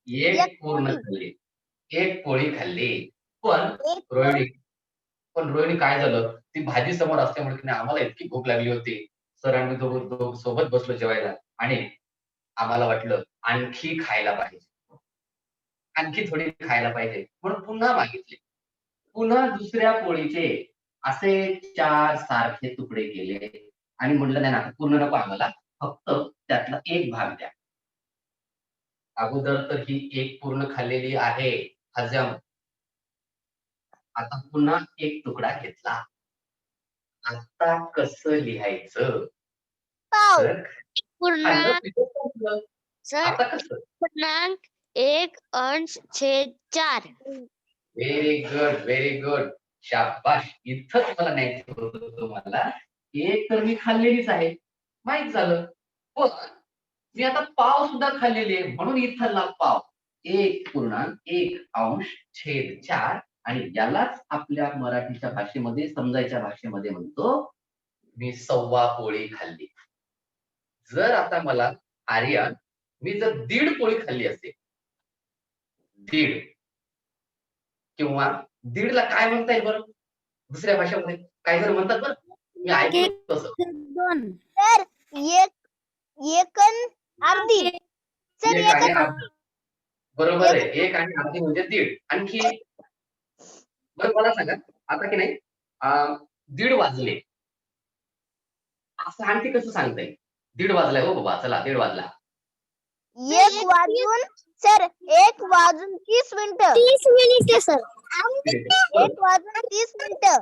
एक 1 पूर्ण पोळी. खाल्ली. 1 पोळी खाल्ली. पण एक रोहिणी पण रोहिणी काय झालं? ती भाजी समोर असल्यामुळे की नाही आम्हाला इतकी भूक लागली होती. सर आम्ही दोघं सोबत बसलो जेवायला आणि आम्हाला वाटलं आणखी खायला पाहिजे. आणखी थोडी खायला पाहिजे. म्हणून पुन्हा मागितले. पुन्हा दुसऱ्या पोळीचे असे 4 सारखे तुकडे केले आणि म्हटलं नाही ना पूर्ण नको आम्हाला. फक्त त्यातला 1 भाग द्या. अगोदर तर ही 1 पूर्ण खाल्लेली आहे. हजम. आता पुन्हा 1 तुकडा घेतला. आता कसं लिहायचं? पाव. तर खाल्लं पूर्णांक पिलं संपलं. सर आता कसं? पूर्णांक 1/4. Very good, very good. शाबाश. इथंच मला न्यायचं होतं तुम्हाला. 1 तर मी खाल्लेलीच आहे. माहीत झालं. पण मी आता पाव सुद्धा खाल्लेली आहे म्हणून इथला पाव 1.1 अंश छेद 4 आणि यालाच आपल्या मराठीच्या भाषेमध्ये समजायच्या भाषेमध्ये म्हणतो मी सव्वा पोळी खाल्ली. जर आता मला आर्यन मी जर 1.5 पोळी खाल्ली असेल 1.5 किंवा 1.5 ला काय म्हणता येईल बरं दुसऱ्या भाषेमध्ये काही जण म्हणतात बरं मी ऐकलं तसं 2 तर एक अन अर्धी सर एक आणि अर्धी. बरोबर आहे 1 आणि अर्धी म्हणजे 1.5 आणखी बरं मला सांगा आता की नाही 1.5 वाजले असं आणखी कसं सांगता येईल 1.5 वाजलाय हो बाबा चला 1.5 वाजला 1 वाजून सर 1 वाजून 30 मिनिटं 30 मिनिटे सर. 1 वाजून 30 मिनिटं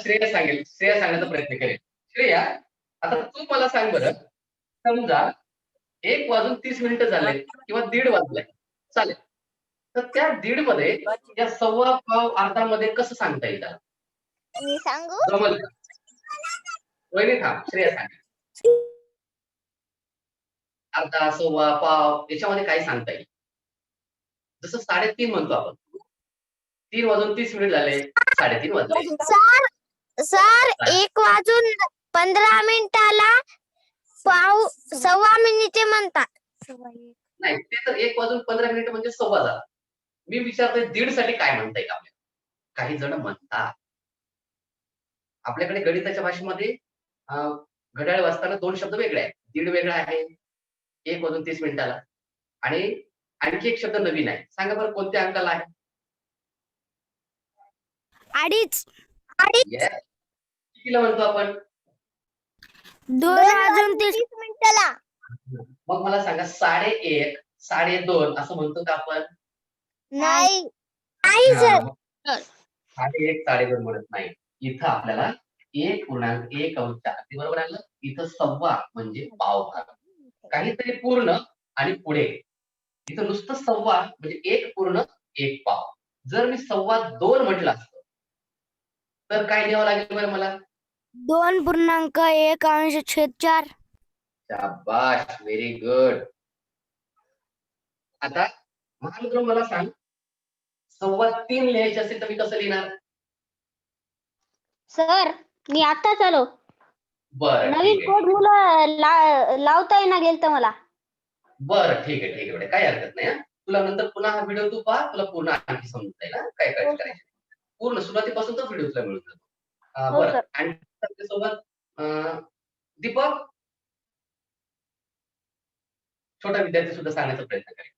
श्रेया सांगेल श्रेया सांगण्याचा प्रयत्न करेल. श्रेया आता तू मला सांग बरं समजा 1 वाजून 30 मिनिटं झाले किंवा 1.5 वाजलाय चालेल तर त्या 1.5 मध्ये या सव्वा पाव अर्धा मध्ये कसं सांगता येईल त्याला? मी सांगू जमल का? वहिनी थांब श्रेया सांग अर्धा सव्वा पाव याच्यामध्ये काय सांगता येईल जसं 3:30 म्हणतो आपण 3 वाजून 30 मिनिट झाले 3:30 वाजले सर 1 वाजून 15 मिनिटाला पाव सव्वा मिनिटे म्हणतात नाही ते तर 1 वाजून 15 मिनिट म्हणजे सव्वा झाला. मी विचारतोय 1.5 साठी काय म्हणता येईल आपल्याला? काही जण म्हणतात आपल्याकडे गणिताच्या भाषेमध्ये घड्याळ वाजताना 2 शब्द वेगळे आहेत. 1.5 वेगळा आहे 1 वाजून 30 मिनिटाला आणि आणखी एक शब्द नवीन आहे. सांगा बरं कोणत्या अंकाला आहे? 2.5 Yes. कितीला म्हणतो आपण? 2 वाजून 30 मिनिटाला मग मला सांगा 1.5 2.5 असं म्हणतो का आपण? नाही हा, मग 1.5 2.5 म्हणत नाही. इथं आपल्याला 1.1 अंश अगदी बरोबर आलं. इथं सव्वा म्हणजे पाव भाग. काहीतरी पूर्ण आणि पुढे. इथं नुसतं सव्वा म्हणजे 1 पूर्ण 1 पाव. जर मी 2.25 म्हटलं असतं तर काय लिहावं लागेल बरं मला? 2.1 अंश छेद 4. शाबाश व्हेरी गुड. आता महामित्र मला सांग 3.25 लिहायचे असेल तर मी कसं लिहिणार? सर मी आताच आलो बरं नवीन ठीक आहे. कोड मुलं लावता येईना गेलं तर मला बरं ठीक आहे बेटा काही हरकत नाही. तुला नंतर पुन्हा हा व्हिडिओ तू पहा तुला पूर्ण आणखी समजता येईल काय काय करायचं पूर्ण सुरुवातीपासून तो व्हिडिओ तुला मिळून जातो. हो, बरं सर. आणि त्याच्यासोबत दीपक छोटा विद्यार्थी सुद्धा सांगण्याचा प्रयत्न करेल.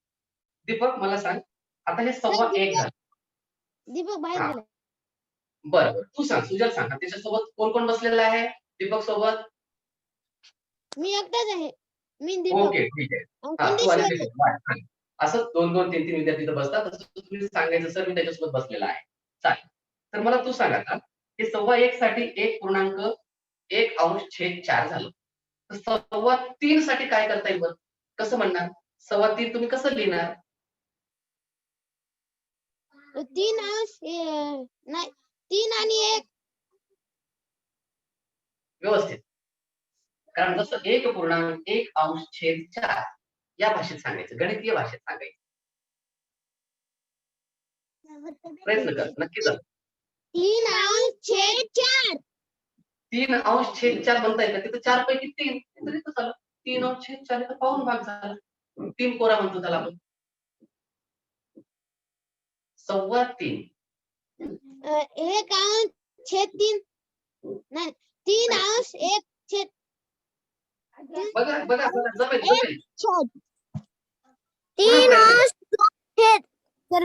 दीपक मला सांग आता हे 1.15 झालं. दीपक बाहेर हा. गेला बरं तू सांग सुजल सांग त्याच्यासोबत कोण कोण बसलेलं आहे दीपक सोबत? मी एकटाच आहे मी ओके ठीक आहे. हा, तू आणि दीपक बाय. हा. असं 2 3 विद्यार्थी इथं बसतात तसं तुम्ही सांगायचं सर मी त्याच्यासोबत बसलेला आहे. चालेल. तर मला तू सांग आता हे 1.15 साठी 1.1 अंश छेद 4 झालं. तर 3.25 साठी काय करता येईल बरं? कसं म्हणणार? 3.25 तुम्ही कसं लिहिणार? 3 अंश नाही 3 आणि 1 व्यवस्थित. कारण जसं 1.1 अंश छेद 4 या भाषेत सांगायचं गणितीय भाषेत सांगायचं. प्रयत्न कर नक्की कर. 3 अंश छेद 4 3 अंश छेद 4 म्हणता येईल का? तिथं 4 पैकी 3 तरी तर झालं. 3 अंश छेद 4 तर पाऊण भाग झाला. 3 कोरा म्हणतो त्याला आपण. 3.25 1 अंश छेद 3 नाही 3 अंश 1 छेद बघा बघा बघा जमेल जमेल. छेद पुन्हा 3 प्रयत्न अंश छेद तर कर.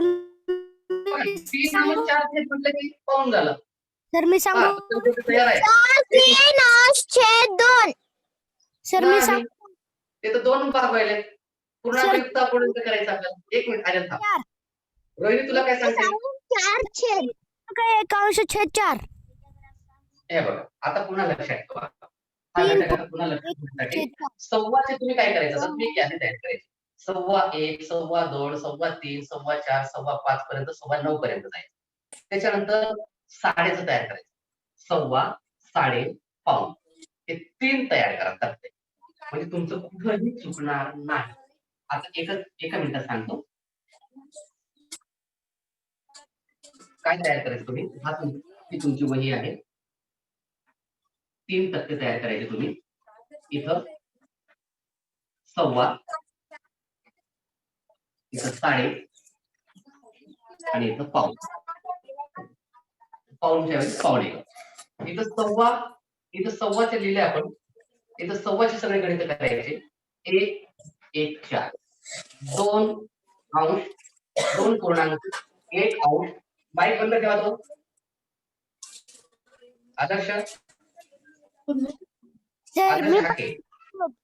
3 आणि 4 छेद म्हटलं की पाऊण झालं. सर मी हा, सांगू तर ते तयार आहे. 3 अंश छेद 2 सर मी नाही, सांगू ते तर 2 भाग व्हायले. पूर्णांक अपूर्णांक करायचं आपल्याला. 1 मिनिट आर्यन थांब. 4 रोहिणी तुला काय सांगते? 4 छेद 1 अंश छेद 4. हे बघा आता पुन्हा लक्षात ठेवा. हा 3 घटक आता पुन्हा लक्षात ठेवण्यासाठी छेद 4. सव्वाचे तुम्ही काय करायचं आता तुम्ही यादी तयार करायची. 1.15 1.2 3.3 4 5 पर्यंत 9.15 पर्यंत जायचं. त्याच्यानंतर साडेचं तयार करायचं. सव्वा, साडे, पाऊण हे 3 तयार करा तक्ते. म्हणजे तुमचं कुठंही चुकणार नाही. आता एका मिनिटात सांगतो. काय तयार करायचं तुम्ही? ही तुमची वही आहे. 3 तक्ते तयार करायचे तुम्ही. इथं सव्वा, इथं साडे आणि इथं पाऊण. पाऊणच्या ऐवजी पावणे. इथं सव्वाचे लिहिले आपण. इथं सव्वाचे सगळे गणित करायचे. 1, 1, 4. 2 अंश, 2 पूर्णांक, 1 अंश. माईक बंद ठेवा तो. आदर्श सर मी हाके.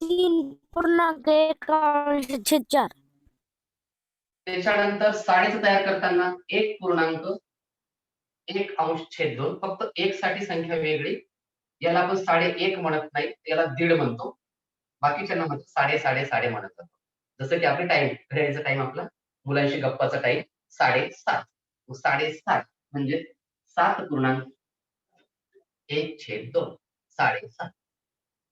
3.1 त्याच्यानंतर साडेचं तयार करताना 1.1/2 फक्त 1 साठी संख्या वेगळी. याला आपण 1.5 म्हणत नाही, याला दीड म्हणतो. बाकीच्यांना म्हणतो साडे साडे साडे म्हणत जातो. जसं की आपले टाइम घड्याळीचा टाइम आपला मुलांशी गप्पाचा टाइम 7:30. 7:30 म्हणजे 7.1/2 7.5.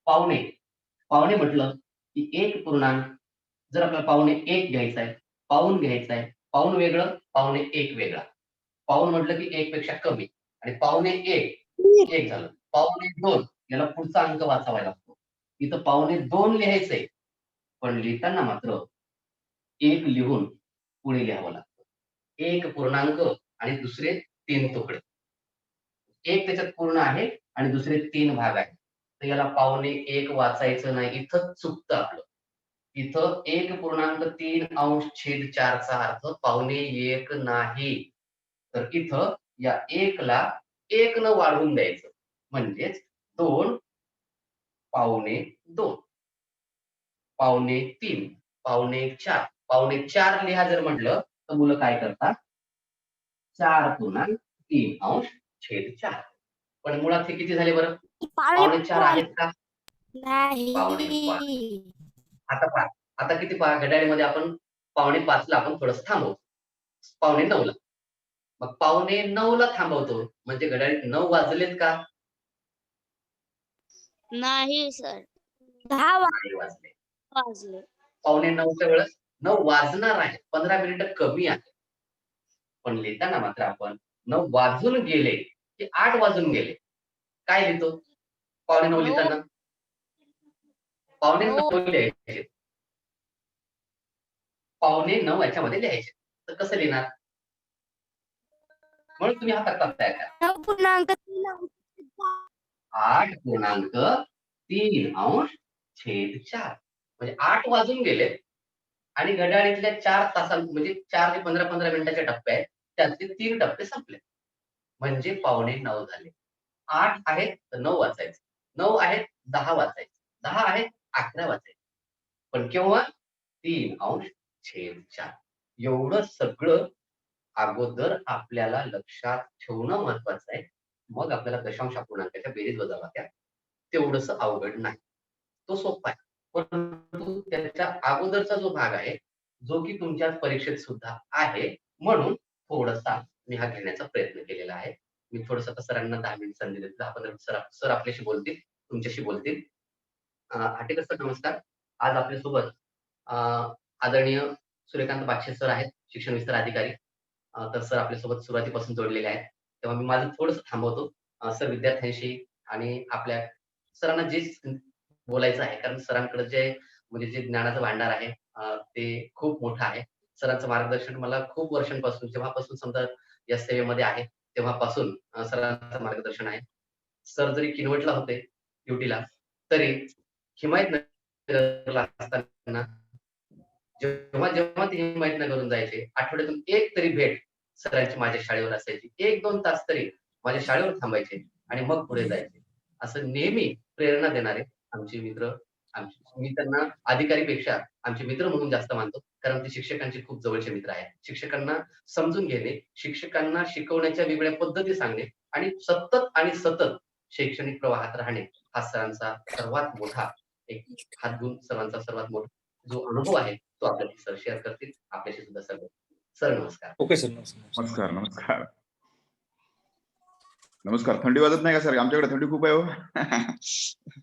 पावणे म्हटलं की 1. जर आपल्याला 1.1 घ्यायचा आहे, पाऊण घ्यायचा आहे, पाऊण वेगळं, 1.1 वेगळा. पाऊण म्हटलं की 1 पेक्षा कमी आणि 1.1 1 झालं. 1.2 याला पुढचा अंक वाचावा लागतो. इथं 1.2 लिहायचंय, पण लिहिताना मात्र 1 लिहून पुढे लिहावं लागतं. 1 पूर्णांक आणि दुसरे 3 तुकडे. 1 त्याच्यात पूर्ण आहे आणि दुसरे 3 भाग आहेत. तर याला 1.1 वाचायचं नाही. इथं चुकतं आपलं. इथं 1.3/4 चा अर्थ 1.1 नाही. तर इथं या 1 ला 1 न वाढवून द्यायचं. म्हणजेच 2, 1.2, 1.3, 1.4, 1.4 लिहा जर म्हटलं तर मुलं काय करतात? 4.3/4. पण मुळात हे किती झाले बरं? 4.5 आहेत का? नाही 4.5. आता पहा, आता किती पहा घड्याळीमध्ये आपण 4.5 ला आपण थोडंसं थांबवतो. 8:45 ला. मग 8:45 ला थांबवतो म्हणजे घड्याळीत 9 वाजलेत का? नाही सर 10 नाही वाजले. वाजले. 8:45च्या वेळेस 9 वाजणार आहे. 15 मिनिटं कमी आहे. पण लिहिताना मात्र आपण 9 वाजून गेले की 8 वाजून गेले. काय लिहितो? 8:45 लिहिताना 8:45 लिहायचे. 8:45 याच्यामध्ये लिहायचे. तर कसं लिहिणार? म्हणून तुम्ही हा तक्ता तयार करा. 8.3/4 म्हणजे 8 वाजून गेले आणि घड्याळीतल्या 4 तासां म्हणजे 4 ते 15 मिनिटाचे टप्पे आहेत. त्यातले 3 टप्पे संपले. म्हणजे 8:45 झाले. 8 आहेत तर 9 वाचायचे. 9 आहेत 10 वाचायचे. 10 आहेत 11 वाचायचे. पण केव्हा? 3/4. एवढं सगळं अगोदर आपल्याला लक्षात ठेवणं महत्वाचं आहे. मग आपल्याला दशांश अपूर्णांकाच्या बेरीज वजाबाक्या तेवढंसं अवघड नाही. तो सोपा आहे. परंतु त्याच्या अगोदरचा जो भाग आहे, जो की तुमच्या परीक्षेत सुद्धा आहे, म्हणून थोडासा मी हा घेण्याचा प्रयत्न केलेला आहे. मी थोडंसं आता सरांना 10 मिनिट संधी देतो. 10-15 सर आपल्याशी बोलतील, तुमच्याशी बोलतील. हाटेकर सर नमस्कार. आज आपल्यासोबत आदरणीय सूर्यकांत बागशे सर आहेत, शिक्षण विस्तार अधिकारी. तर सर आपल्यासोबत सुरुवातीपासून जोडलेले आहेत. तेव्हा मी माझं थोडंसं थांबवतो. सर विद्यार्थ्यांशी आणि आपल्या सरांना जे बोलायचं आहे, कारण सरांकडे जे म्हणजे जे ज्ञानाचं भांडार आहे ते खूप मोठं आहे. सरांचं मार्गदर्शन मला खूप वर्षांपासून जेव्हापासून समजा या सेवेमध्ये आहे, तेव्हापासून सरांचं मार्गदर्शन आहे. सर जरी किनवटला होते ड्युटीला, तरी हिमायतनगरला असताना जेव्हा जेव्हा ते हिमायतनगरहून जायचे, आठवड्यातून एक तरी भेट सरांची माझ्या शाळेवर असायची. 1-2 तास तरी माझ्या शाळेवर थांबायचे आणि मग पुढे जायचे. असं नेहमी प्रेरणा देणारे आमचे मित्र, मी त्यांना अधिकारीपेक्षा आमचे मित्र म्हणून जास्त मानतो. कारण ते शिक्षकांचे खूप जवळचे मित्र आहेत. शिक्षकांना समजून घेणे, शिक्षकांना शिकवण्याच्या वेगळ्या पद्धती सांगणे आणि सतत शैक्षणिक प्रवाहात राहणे हा सरांचा सर्वात मोठा एक हातगुण, सर्वांचा सर्वात मोठा जो अनुभव आहे तो आपल्याशी सर शेअर करतील. आपल्याशी सुद्धा सर. सर नमस्कार. ओके सर नमस्कार. नमस्कार. नमस्कार. थंडी वाजत नाही का सर? आमच्याकडे थंडी खूप आहे हो.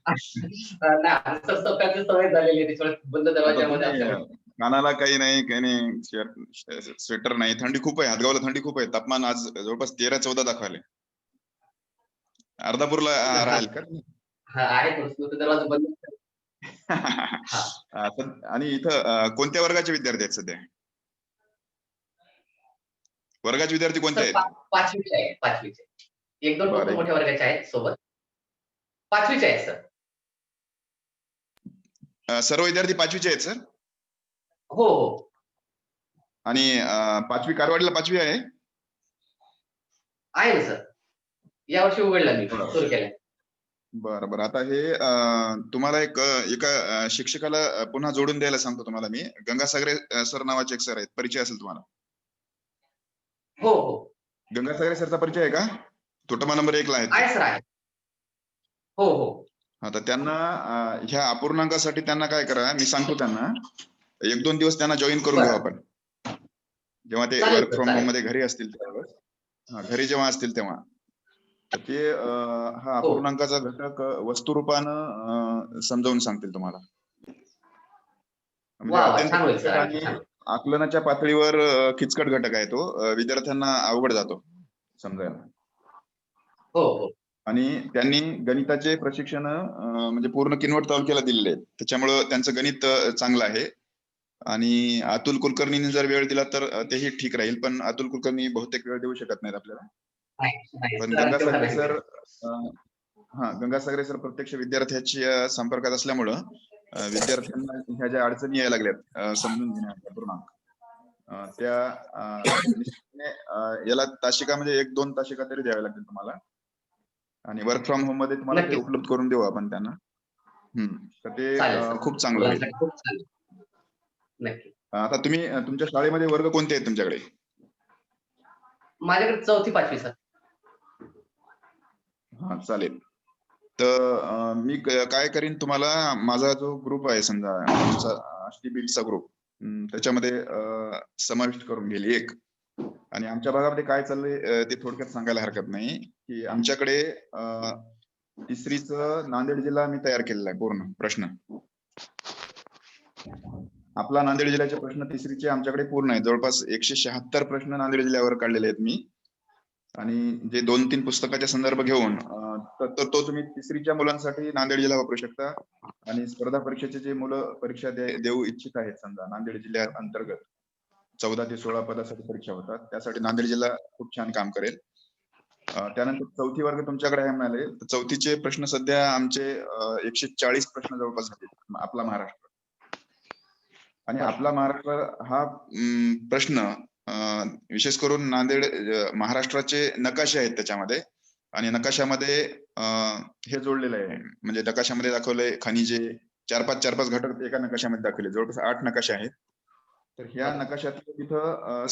नाही आमचं स्वतःची सवय झालेली आहे त्याच्यामुळे बंद आता दरवाजामध्ये तुम्ही असल्यामुळे. कानाला काही नाही स्वेटर नाही. थंडी खूप आहे. हातगावला थंडी खूप आहे. तापमान आज जवळपास 13-14 दाखवायले. अर्धापूरला राहील का? हा आहे थोडंसं दरवाजा बंद. हा. आणि इथं कोणत्या वर्गाचे विद्यार्थी आहेत सध्या? वर्गाचे विद्यार्थी कोणते सर आहेत? पाचवीचे आहे, पाचवीचे. एक दोन बरं. फक्त मोठ्या वर्गाचे आहेत सोबत. पाचवीचे आहेत सर. सर्व विद्यार्थी 5वीचे आहेत सर? हो हो. आणि 5वी कारवाडीला 5वी आहे? आहे ना सर. यावर्षी उघडला मी बरं. सुरू केलं. बरं. आता हे तुम्हाला एका शिक्षकाला पुन्हा जोडून द्यायला सांगतो तुम्हाला मी. गंगासागरे सर नावाचे एक सर आहेत. परिचय असेल तुम्हाला? हो हो. गंगासागरे सरचा परिचय आहे का? तोटमा नंबर 1 ला आहेत. आहे सर आहे. हो हो. आता त्यांना ह्या अपूर्णांकासाठी त्यांना काय करा, मी सांगतो त्यांना 1-2 दिवस त्यांना जॉईन करून घेऊ आपण. जेव्हा ते चालेल वर्क सर, फ्रॉम चालेल. होम मध्ये घरी असतील त्यावेळेस, घरी जेव्हा असतील तेव्हा तर ते हा हो. अपूर्णांकाचा घटक वस्तुरूपानं समजावून सांगतील तुम्हाला. म्हणजे वा वा, अत्यंत छान होईल किचकट सर. आणि छान. आकलनाच्या पातळीवर किचकट घटक आहे तो. विद्यार्थ्यांना अवघड जातो समजायला. हो हो. आणि त्यांनी गणिताचे प्रशिक्षण म्हणजे पूर्ण किनवट तालुक्याला दिलेले आहेत. त्याच्यामुळं त्यांचं गणित चांगलं आहे. आणि अतुल कुलकर्णींनी जर वेळ दिला तर तेही ठीक राहील. पण अतुल कुलकर्णी बहुतेक वेळ देऊ शकत नाहीत आपल्याला. नाही, नाही, पण सर, तेवढा गंगासागरे नाही. सर गंगासागरे सर प्रत्यक्ष विद्यार्थ्याच्या संपर्कात असल्यामुळं विद्यार्थ्यांना ह्या ज्या अडचणी यायला लागल्यात समजून घेण्याच्या पूर्ण त्या निश्चितपणे याला तासिका म्हणजे 1-2 तासिका तरी द्याव्या लागतील तुम्हाला. आणि वर्क फ्रॉम होम मध्ये तुम्हाला ते नक्कीच. उपलब्ध करून देऊ आपण त्यांना. तर ते चालेल सर. खूप चांगलं होईल. मुलांसाठी खूप चालेल. नक्की. आता तुम्ही तुमच्या शाळेमध्ये वर्ग कोणते आहेत तुमच्याकडे? माझ्याकडे 4थी 5वी सर. हा चालेल. तर मी काय करीन, तुम्हाला माझा जो ग्रुप आहे समजा आमचा बिल्डचा ग्रुप त्याच्यामध्ये समाविष्ट करून घेईल एक. आणि आमच्या भागामध्ये काय चाललंय ते थोडक्यात सांगायला हरकत नाही की आमच्याकडे तिसरीचं नांदेड जिल्हा मी तयार केलेला आहे पूर्ण प्रश्न. आपला नांदेड जिल्ह्याचे प्रश्न तिसरीचे आमच्याकडे पूर्ण आहेत. जवळपास 176 प्रश्न नांदेड जिल्ह्यावर काढलेले आहेत मी. आणि जे 2-3 पुस्तकाचे संदर्भ घेऊन तर तो तुम्ही तिसरीच्या मुलांसाठी नांदेड जिल्हा वापरू शकता. आणि स्पर्धा परीक्षेचे जे मुलं परीक्षा देऊ इच्छित आहेत समजा नांदेड जिल्ह्या अंतर्गत 14 ते 16 पदासाठी परीक्षा होतात, त्यासाठी नांदेड जिल्हा खूप छान काम करेल. त्यानंतर 4थी वर्ग तुमच्याकडे आहे म्हणाले, तर 4थीचे प्रश्न सध्या आमचे 140 प्रश्न जवळपास झाले आपला महाराष्ट्र. आणि आपला महाराष्ट्र हा प्रश्न विशेष करून नांदेड महाराष्ट्राचे नकाशे आहेत त्याच्यामध्ये. आणि नकाशामध्ये हे जोडलेलं आहे, म्हणजे नकाशामध्ये दाखवलंय खनिजे 4-5 घटक एका नकाशामध्ये दाखवले. जवळपास 8 नकाशे आहेत. तर ह्या नकाशात तिथं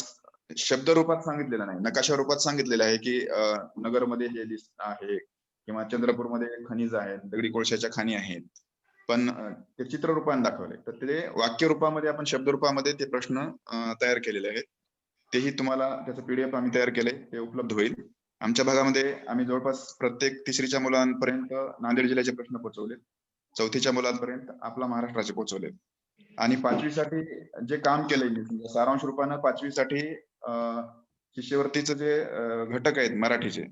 शब्द रूपात सांगितलेलं नाही, नकाशा रूपात सांगितलेलं आहे की नगरमध्ये हे दिसत आहे किंवा चंद्रपूरमध्ये खनिज आहेत, दगडी कोळशाच्या खाणी आहेत. पण ते चित्र रूपाने दाखवले. तर ते वाक्य रूपामध्ये आपण शब्द रूपामध्ये ते प्रश्न तयार केलेले आहेत. तेही तुम्हाला त्याचं PDF आम्ही तयार केले, ते उपलब्ध होईल. आमच्या भागामध्ये आम्ही जवळपास प्रत्येक तिसरीच्या मुलांपर्यंत नांदेड जिल्ह्याचे प्रश्न पोहोचवले, 4थीच्या मुलांपर्यंत आपला महाराष्ट्राचे पोहोचवले. आणि 5वीसाठी जे काम केलंय सारांश रूपानं 5वीसाठी शिष्यवृत्तीचं जे घटक आहेत मराठीचे,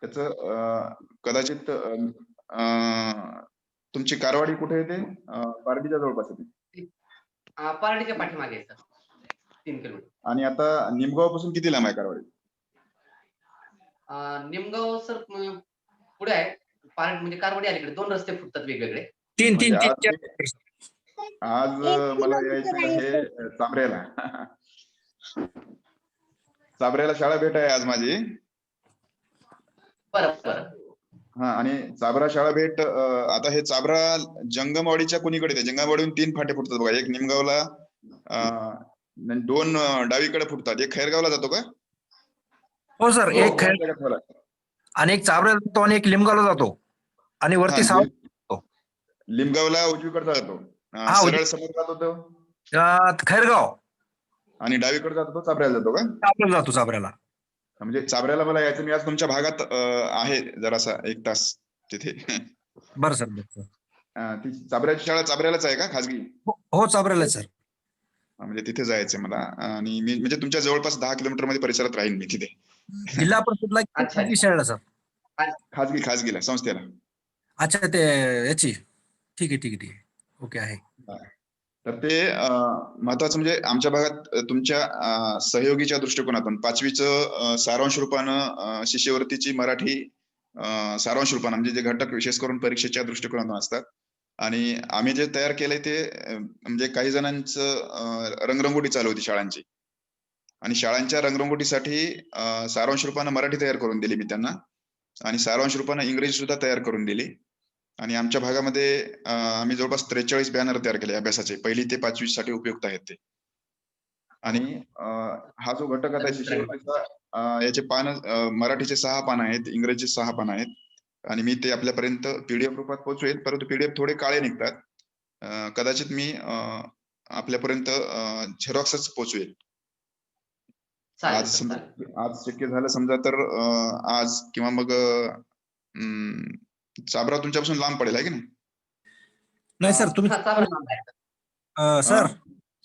त्याचं कदाचित तुमची कारवाडी कुठे येते? पारडीच्या जवळपास येते. पारडीच्या पाठीमागे आहे सर. 3 किलोमीटर. आणि आता निमगाव पासून किती लांब आहे कारवाडी? निमगाव सर पुढे आहे. म्हणजे कारवाडी अलीकडे 2 रस्ते फुटतात वेगवेगळे. 3 आज मला यायचं आहे चाबऱ्याला. चाबऱ्याला शाळा भेट आहे आज माझी. बरं. हा, आणि चाबरा शाळा भेट आता हे चाबरा जंगमवाडीच्या कोणीकडे येते? जंगमवाडीहून 3 फाटे फुटतात बघा. एक निमगावला 2 डावीकडे फुटतात. एक खैरगावला जातो का? हो सर, एक आणि एक चाबऱ्याला जातो आणि एक लिमगावला जातो. आणि वरती लिमगावला उजवीकडे जातो, सरळ समोर जातो तो खैरगाव. आणि डावीकडे जातो तो चाबऱ्याला जातो का? जातो चाबऱ्याला. म्हणजे चाबऱ्याला मला यायचं, मी आज तुमच्या भागात आहे जरासा 1 तास तिथे. बरं सर, बरं सर. ती चाबऱ्याची शाळा चाबऱ्यालाच आहे का खाजगी? हो चाबरेला सर. म्हणजे तिथे जायचंय मला. आणि मी म्हणजे तुमच्या जवळपास 10 किलोमीटर मध्ये परिसरात राहीन मी तिथे. जिल्हा परिषदला की अच्छा. खाजगी शाळेला सर? खाजगीला संस्थेला. अच्छा, ते याची. ठीक आहे, ठीक आहे, ठीक आहे. ओके आहे. तर ते महत्वाचं म्हणजे आमच्या भागात तुमच्या सहयोगीच्या दृष्टिकोनातून 5वीचं सारांश रूपानं शिष्यवृत्तीची मराठी सारांश रूपानं म्हणजे जे घटक विशेष करून परीक्षेच्या दृष्टिकोनातून असतात, आणि आम्ही जे तयार केलंय ते म्हणजे काही जणांचं रंगरंगोटी चालू होती शाळांची, आणि शाळांच्या रंगरंगोटीसाठी सारांश रूपानं मराठी तयार करून दिली मी त्यांना, आणि सारांश रूपानं इंग्रजी सुद्धा तयार करून दिली. आणि आमच्या भागामध्ये आम्ही जवळपास 43 बॅनर तयार केले अभ्यासाचे 1ली ते 5वी साठी उपयुक्त आहेत ते. आणि हा जो घटक आता शिष्यवृत्तीचा याचे पानं मराठीचे 6 पानं आहेत, इंग्रजीचे 6 पानं आहेत, आणि मी ते आपल्यापर्यंत पीडीएफ रूपात पोहोचवेल, परंतु पीडीएफ थोडे काळे निघतात. कदाचित मी आपल्यापर्यंत झेरॉक्सच पोहोचवेल. चालेल आज सर, समजा चालेल. आज शक्य झालं समजा तर आज किंवा मग चाबरा तुमच्यापासून लांब पडेल आहे की नाही? नाही सर, तुम्ही हा, चालेल ना, आहे. सर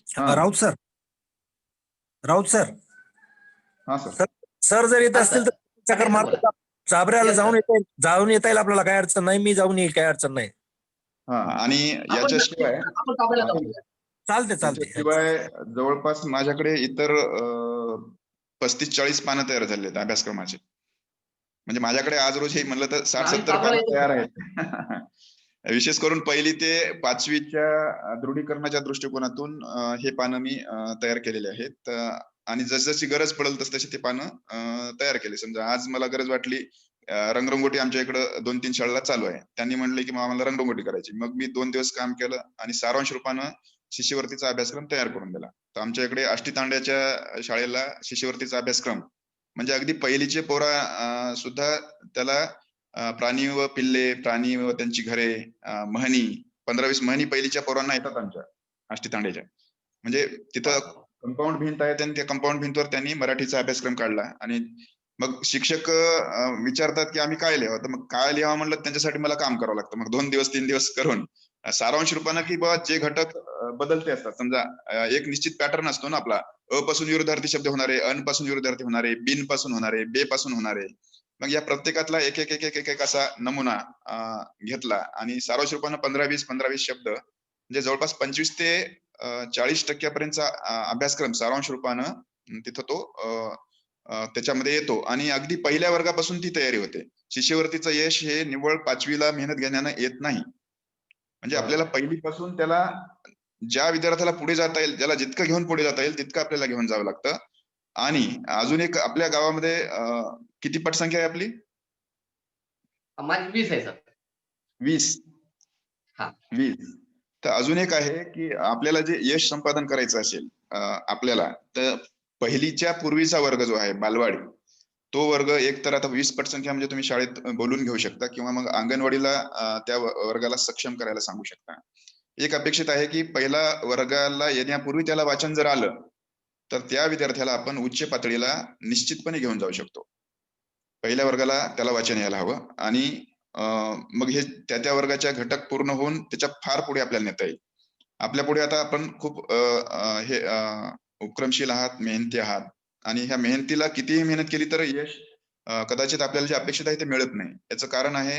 हा राऊत सर, राऊत सर, हा सर. सर जर येत हा, असतील सर. तर चक्कर बोला. मारतो. चाबऱ्याला Yes, जाऊन येता येईल आपल्याला, काही अडचण नाही. मी जाऊन येईल, काही अडचण नाही. हा, आणि याच्याशिवाय आपण चाबऱ्याला जाऊया. चालते. त्याच्याशिवाय जवळपास माझ्याकडे इतर 35-40 पानं तयार झाले आहेत अभ्यासक्रमाचे. म्हणजे माझ्याकडे आज रोजी म्हणलं तर 60-70 चाबऱ्याला पानं येतो. तयार आहेत. विशेष करून 1ली ते 5वीच्या दृढीकरणाच्या दृष्टिकोनातून हे पानं मी तयार केलेले आहेत. आणि जसजशी गरज पडेल तसतशी ते पानं तयार केले. समजा आज मला गरज वाटली, रंगरंगोटी आमच्या इकडं 2-3 शाळेला चालू आहे. त्यांनी म्हणले की आम्हाला रंगरंगोटी करायची. मग मी 2 दिवस काम केलं आणि सारांश रूपानं शिष्यवृत्तीचा अभ्यासक्रम तयार करून दिला. तर आमच्या इकडे आष्टी तांड्याच्या शाळेला शिष्यवृत्तीचा अभ्यासक्रम म्हणजे अगदी 1लीचे पोरा सुद्धा त्याला प्राणी व पिल्ले, प्राणी व त्यांची घरे, म्हणी, 15-20 म्हणी 1लीच्या पोरांना येतात आमच्या आष्टी तांड्याच्या. म्हणजे तिथं कंपाऊंड भिंत आहे, आणि त्या कंपाऊंड भिंतीवर त्यांनी मराठीचा अभ्यासक्रम काढला. आणि मग शिक्षक विचारतात की आम्ही काय लिहावं, तर मग काय लिहावं म्हणलं त्यांच्यासाठी मला काम करावं लागतं. मग 2 दिवस 3 दिवस करून सारांश रूपानं की बाबा जे घटक बदलते असतात, समजा एक निश्चित पॅटर्न असतो ना आपला, अ पासून विरुद्धार्थी शब्द होणारे, अन पासून विरुद्धार्थी होणारे, बिन पासून होणारे, बे पासून होणारे. मग या प्रत्येकातला एक असा नमुना घेतला, आणि सारांश रूपानं 15-20 शब्द म्हणजे जवळपास 25 ते 40% पर्यंतचा अभ्यासक्रम सारांश रूपानं तिथं तो त्याच्यामध्ये येतो. आणि अगदी 1ल्या वर्गापासून ती तयारी होते. शिष्यवृत्तीचं यश हे निव्वळ 5वीला मेहनत घेण्यानं येत नाही. म्हणजे आपल्याला 1ली पासून त्याला ज्या विद्यार्थ्याला पुढे जाता येईल, ज्याला जितकं घेऊन पुढे जाता येईल तितकं आपल्याला घेऊन जावं लागतं. आणि अजून एक आपल्या गावामध्ये किती पटसंख्या आहे आपली? माझी 20 आहे सर. 20. हा. 20. तर अजून एक आहे की आपल्याला जे यश संपादन करायचं असेल आपल्याला, तर 1लीच्या पूर्वीचा वर्ग जो आहे बालवाडी, तो वर्ग एक तर आता 20 पटसंख्या म्हणजे तुम्ही शाळेत बोलून घेऊ शकता, किंवा मग अंगणवाडीला त्या वर्गाला सक्षम करायला सांगू शकता. एक अपेक्षित आहे की 1ल्या वर्गाला येण्यापूर्वी त्याला वाचन जर आलं तर त्या विद्यार्थ्याला आपण उच्च पातळीला निश्चितपणे घेऊन जाऊ शकतो. 1ल्या वर्गाला त्याला वाचन यायला हवं, आणि मग हे त्या वर्गाच्या घटक पूर्ण होऊन त्याच्या फार पुढे आपल्याला नेता येईल. आपल्या पुढे आता आपण खूप हे उपक्रमशील आहात, मेहनती आहात, आणि ह्या मेहनतीला कितीही मेहनत केली तर यश कदाचित आपल्याला जे अपेक्षित आहे ते मिळत नाही. याचं कारण आहे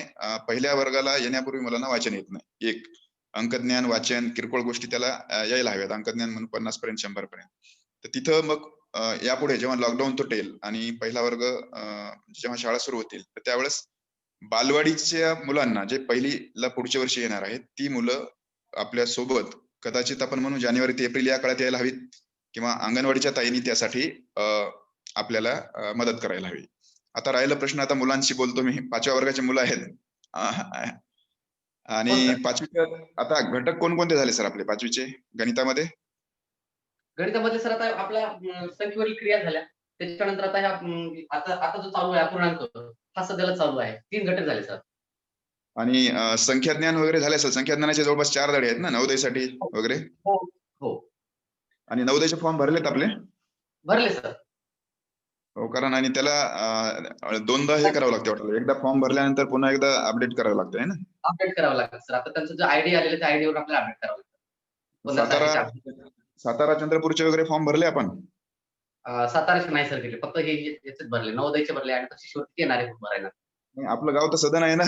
1ल्या वर्गाला येण्यापूर्वी मुलांना वाचन येत नाही. एक अंकज्ञान, वाचन, किरकोळ गोष्टी त्याला यायला हव्यात. अंकज्ञान म्हणून 50 पर्यंत 100 पर्यंत. तर तिथं मग यापुढे जेव्हा लॉकडाऊन तुटेल आणि 1ला वर्ग जेव्हा शाळा सुरू होतील, तर त्यावेळेस बालवाडीच्या मुलांना जे 1लीला पुढच्या वर्षी येणार आहेत, ती मुलं आपल्या सोबत कदाचित आपण म्हणू जानेवारी ते एप्रिल या काळात यायला हवीत, किंवा अंगणवाडीच्या ताईंनी त्यासाठी आपल्याला मदत करायला हवी. आता राहिला प्रश्न, आता मुलांशी बोलतो मी. 5व्या वर्गाची मुलं आहेत. आणि 5वीच्या आता घटक कोणकोणते झाले सर आपले 5वीचे गणितामध्ये? गणितामध्ये सर आता आपल्या संख्येवरील क्रिया झाल्या. त्याच्यानंतर आता ह्या आता जो चालू आहे अपूर्णांक, हा सध्याला चालू आहे. 3 घटक झाले सर. आणि संख्याज्ञान वगैरे झाले असेल. संख्याज्ञानाचे जवळपास 4 धडे आहेत ना नवोदयसाठी वगैरे? हो, हो. आणि नवोदयचे फॉर्म भरलेत आपले? भरले सर. हो, कारण आणि त्याला दोनदा हे करावं लागतं वाटतं. एकदा फॉर्म भरल्यानंतर पुन्हा एकदा अपडेट करावं लागतं है ना? अपडेट करावं लागतं सर. आता त्यांचा जो आयडी आलेला त्या आयडीवर आपल्याला अपडेट करावं लागतं. पुन्हा सातारा सारखीच्या सातारा चंद्रपूरचे वगैरे फॉर्म भरले आपण? साताराचे नाही सर गेले. फक्त हे याचेच भरले, नवोदयचे भरले आणि तशी शिष्यवृत्ती येणार आहे भरायला. नाही, आपलं गाव तर सदन आहे ना.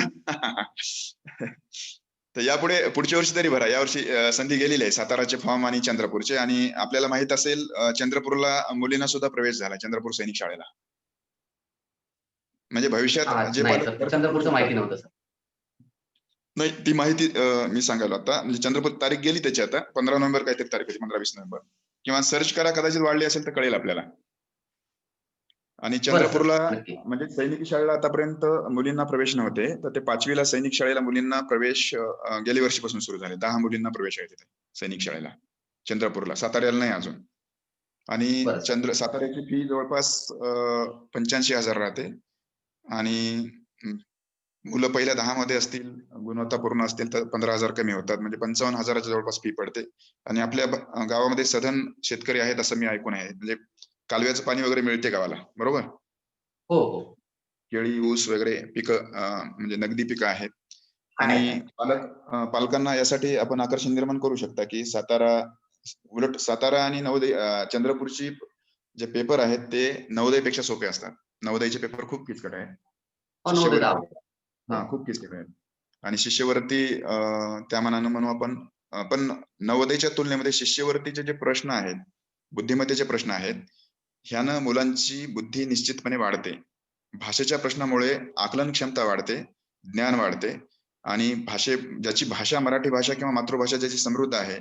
तर यापुढे पुढच्या वर्षी तरी भरा. यावर्षी संधी गेलेली आहे साताराचे फॉर्म आणि चंद्रपूरचे. आणि आपल्याला माहित असेल चंद्रपूरला मुलींना सुद्धा प्रवेश झाला, चंद्रपूर सैनिक शाळेला. म्हणजे भविष्यात जे नाही सर, चंद्रपूरचं माहिती नव्हतं सर. नाही, ती माहिती मी सांगायला आता. म्हणजे चंद्रपूर तारीख गेली त्याची आता 15 नोव्हेंबर काहीतरी तारीख होती, 15-20 नोव्हेंबर. किंवा सर्च करा, कदाचित वाढली असेल तर कळेल आपल्याला. आणि चंद्रपूरला नक्की. म्हणजे सैनिकी शाळेला आतापर्यंत मुलींना प्रवेश नव्हते, तर ते 5वीला सैनिक शाळेला मुलींना प्रवेश गेल्या वर्षीपासून सुरू झाले. 10 मुलींना प्रवेश आहे तिथे सैनिक शाळेला चंद्रपूरला. साताऱ्याला नाही अजून. आणि बरं. साताऱ्याची फी जवळपास 85,000 राहते. आणि मुलं पहिल्या 10 मध्ये असतील, गुणवत्तापूर्ण असतील तर 15,000 कमी होतात. म्हणजे 55,000च्या जवळपास फी पडते. आणि आपल्या गावामध्ये सधन शेतकरी आहेत असं मी ऐकून आहे. म्हणजे कालव्याचं पाणी वगैरे मिळते गावाला, बरोबर? हो, हो. केळी, ऊस वगैरे पिकं म्हणजे नगदी पिकं आहेत. आणि पालकांना यासाठी आपण आकर्षण निर्माण करू शकता की उलट सातारा आणि नवोदय चंद्रपूरची जे पेपर आहेत ते नवोदयपेक्षा सोपे असतात. नवोदयचे पेपर खूप किचकट आहेत. शिष्यवृत्ती खूप किचकट आहेत. आणि शिष्यवृत्ती त्या मानानं म्हणू आपण, पण नवोदयच्या तुलनेमध्ये शिष्यवृत्तीचे जे प्रश्न आहेत, बुद्धिमत्तेचे प्रश्न आहेत, ह्यानं मुलांची बुद्धी निश्चितपणे वाढते. भाषेच्या प्रश्नामुळे आकलन क्षमता वाढते, ज्ञान वाढते. आणि ज्याची भाषा मराठी भाषा किंवा मातृभाषा ज्याची समृद्ध आहे,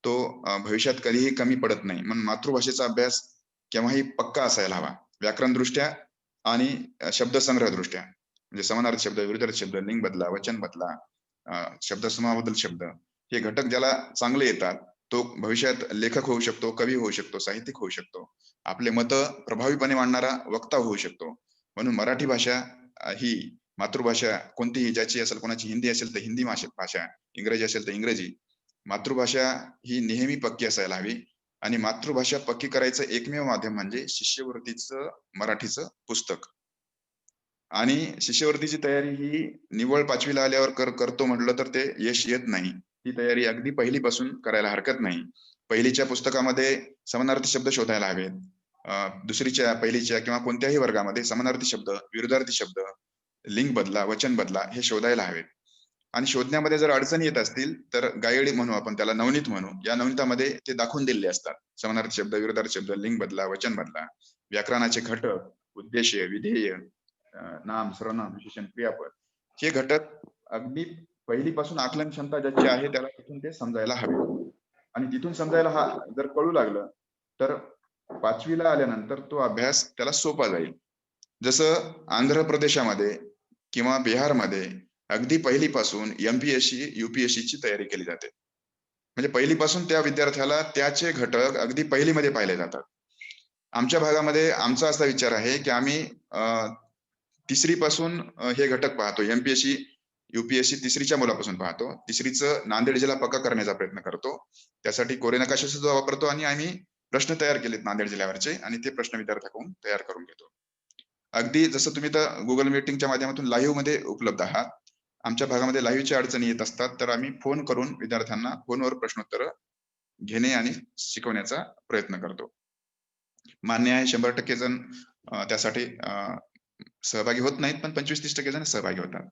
तो भविष्यात कधीही कमी पडत नाही. म्हणून मातृभाषेचा अभ्यास केव्हाही पक्का असायला हवा, व्याकरण दृष्ट्या आणि शब्दसंग्रह दृष्ट्या. म्हणजे समानार्थी शब्द, विरुद्धार्थी शब्द, लिंग बदला, वचन बदला, शब्दसमूहाबद्दल शब्द, हे घटक ज्याला चांगले येतात तो भविष्यात लेखक होऊ शकतो, कवी होऊ शकतो, साहित्यिक होऊ शकतो, आपले मत प्रभावीपणे मांडणारा वक्ता होऊ शकतो. म्हणून मराठी भाषा ही मातृभाषा कोणतीही ज्याची असेल, कोणाची हिंदी असेल तर हिंदी भाषा, इंग्रजी असेल तर इंग्रजी, मातृभाषा ही नेहमी पक्की असायला हवी. आणि मातृभाषा पक्की करायचं एकमेव माध्यम म्हणजे शिष्यवृत्तीचं मराठीचं पुस्तक. आणि शिष्यवृत्तीची तयारी ही निव्वळ 5वीला आल्यावर करतो म्हटलं तर ते यश येत नाही. ही तयारी अगदी पहिलीपासून करायला हरकत नाही. पहिलीच्या पुस्तकामध्ये समानार्थी शब्द शोधायला हवेत. दुसरीच्या, पहिलीच्या किंवा कोणत्याही वर्गामध्ये समानार्थी शब्द, विरुद्धार्थी शब्द, लिंग बदला, वचन बदला हे शोधायला हवेत. आणि शोधण्यामध्ये जर अडचणी येत असतील तर गाईड म्हणू आपण त्याला, नवनीत म्हणू. या नवनीतामध्ये ते दाखवून दिलेले असतात. समानार्थी शब्द, विरुद्धार्थी शब्द, लिंग बदला, वचन बदला, व्याकरणाचे घटक, उद्देश्य, विधेय, नाम, सर्वनाम, विशेषण, क्रियापद, हे घटक अगदी पहिलीपासून आकलन क्षमता ज्याची आहे त्याला तिथून ते समजायला हवे. आणि तिथून समजायला जर कळू लागलं तर 5वीला आल्यानंतर तो अभ्यास त्याला सोपा जाईल. जसं आंध्र प्रदेशामध्ये किंवा बिहारमध्ये अगदी पहिलीपासून MPSC, UPSC ची तयारी केली जाते. म्हणजे पहिलीपासून त्या विद्यार्थ्याला त्याचे घटक अगदी पहिलीमध्ये पाहिले जातात. आमच्या भागामध्ये आमचा असा विचार आहे की आम्ही 3री पासून हे घटक पाहतो. MPSC, UPSC 3रीच्या मुलापासून पाहतो. 3रीचं नांदेड जिल्हा पक्का करण्याचा प्रयत्न करतो. त्यासाठी कोरे नकाशा सुद्धा वापरतो आणि आम्ही प्रश्न तयार केलेत नांदेड जिल्ह्यावरचे आणि ते प्रश्न विद्यार्थ्याकडून तयार करून घेतो. अगदी जसं तुम्ही तर गुगल मीटिंगच्या माध्यमातून लाईव्ह मध्ये उपलब्ध आहात. आमच्या भागामध्ये लाईव्हच्या अडचणी येत असतात तर आम्ही फोन करून विद्यार्थ्यांना फोनवर प्रश्नोत्तर घेणे आणि शिकवण्याचा प्रयत्न करतो. मान्य आहे 100% जण त्यासाठी सहभागी होत नाहीत, पण 25-30% जण सहभागी होतात.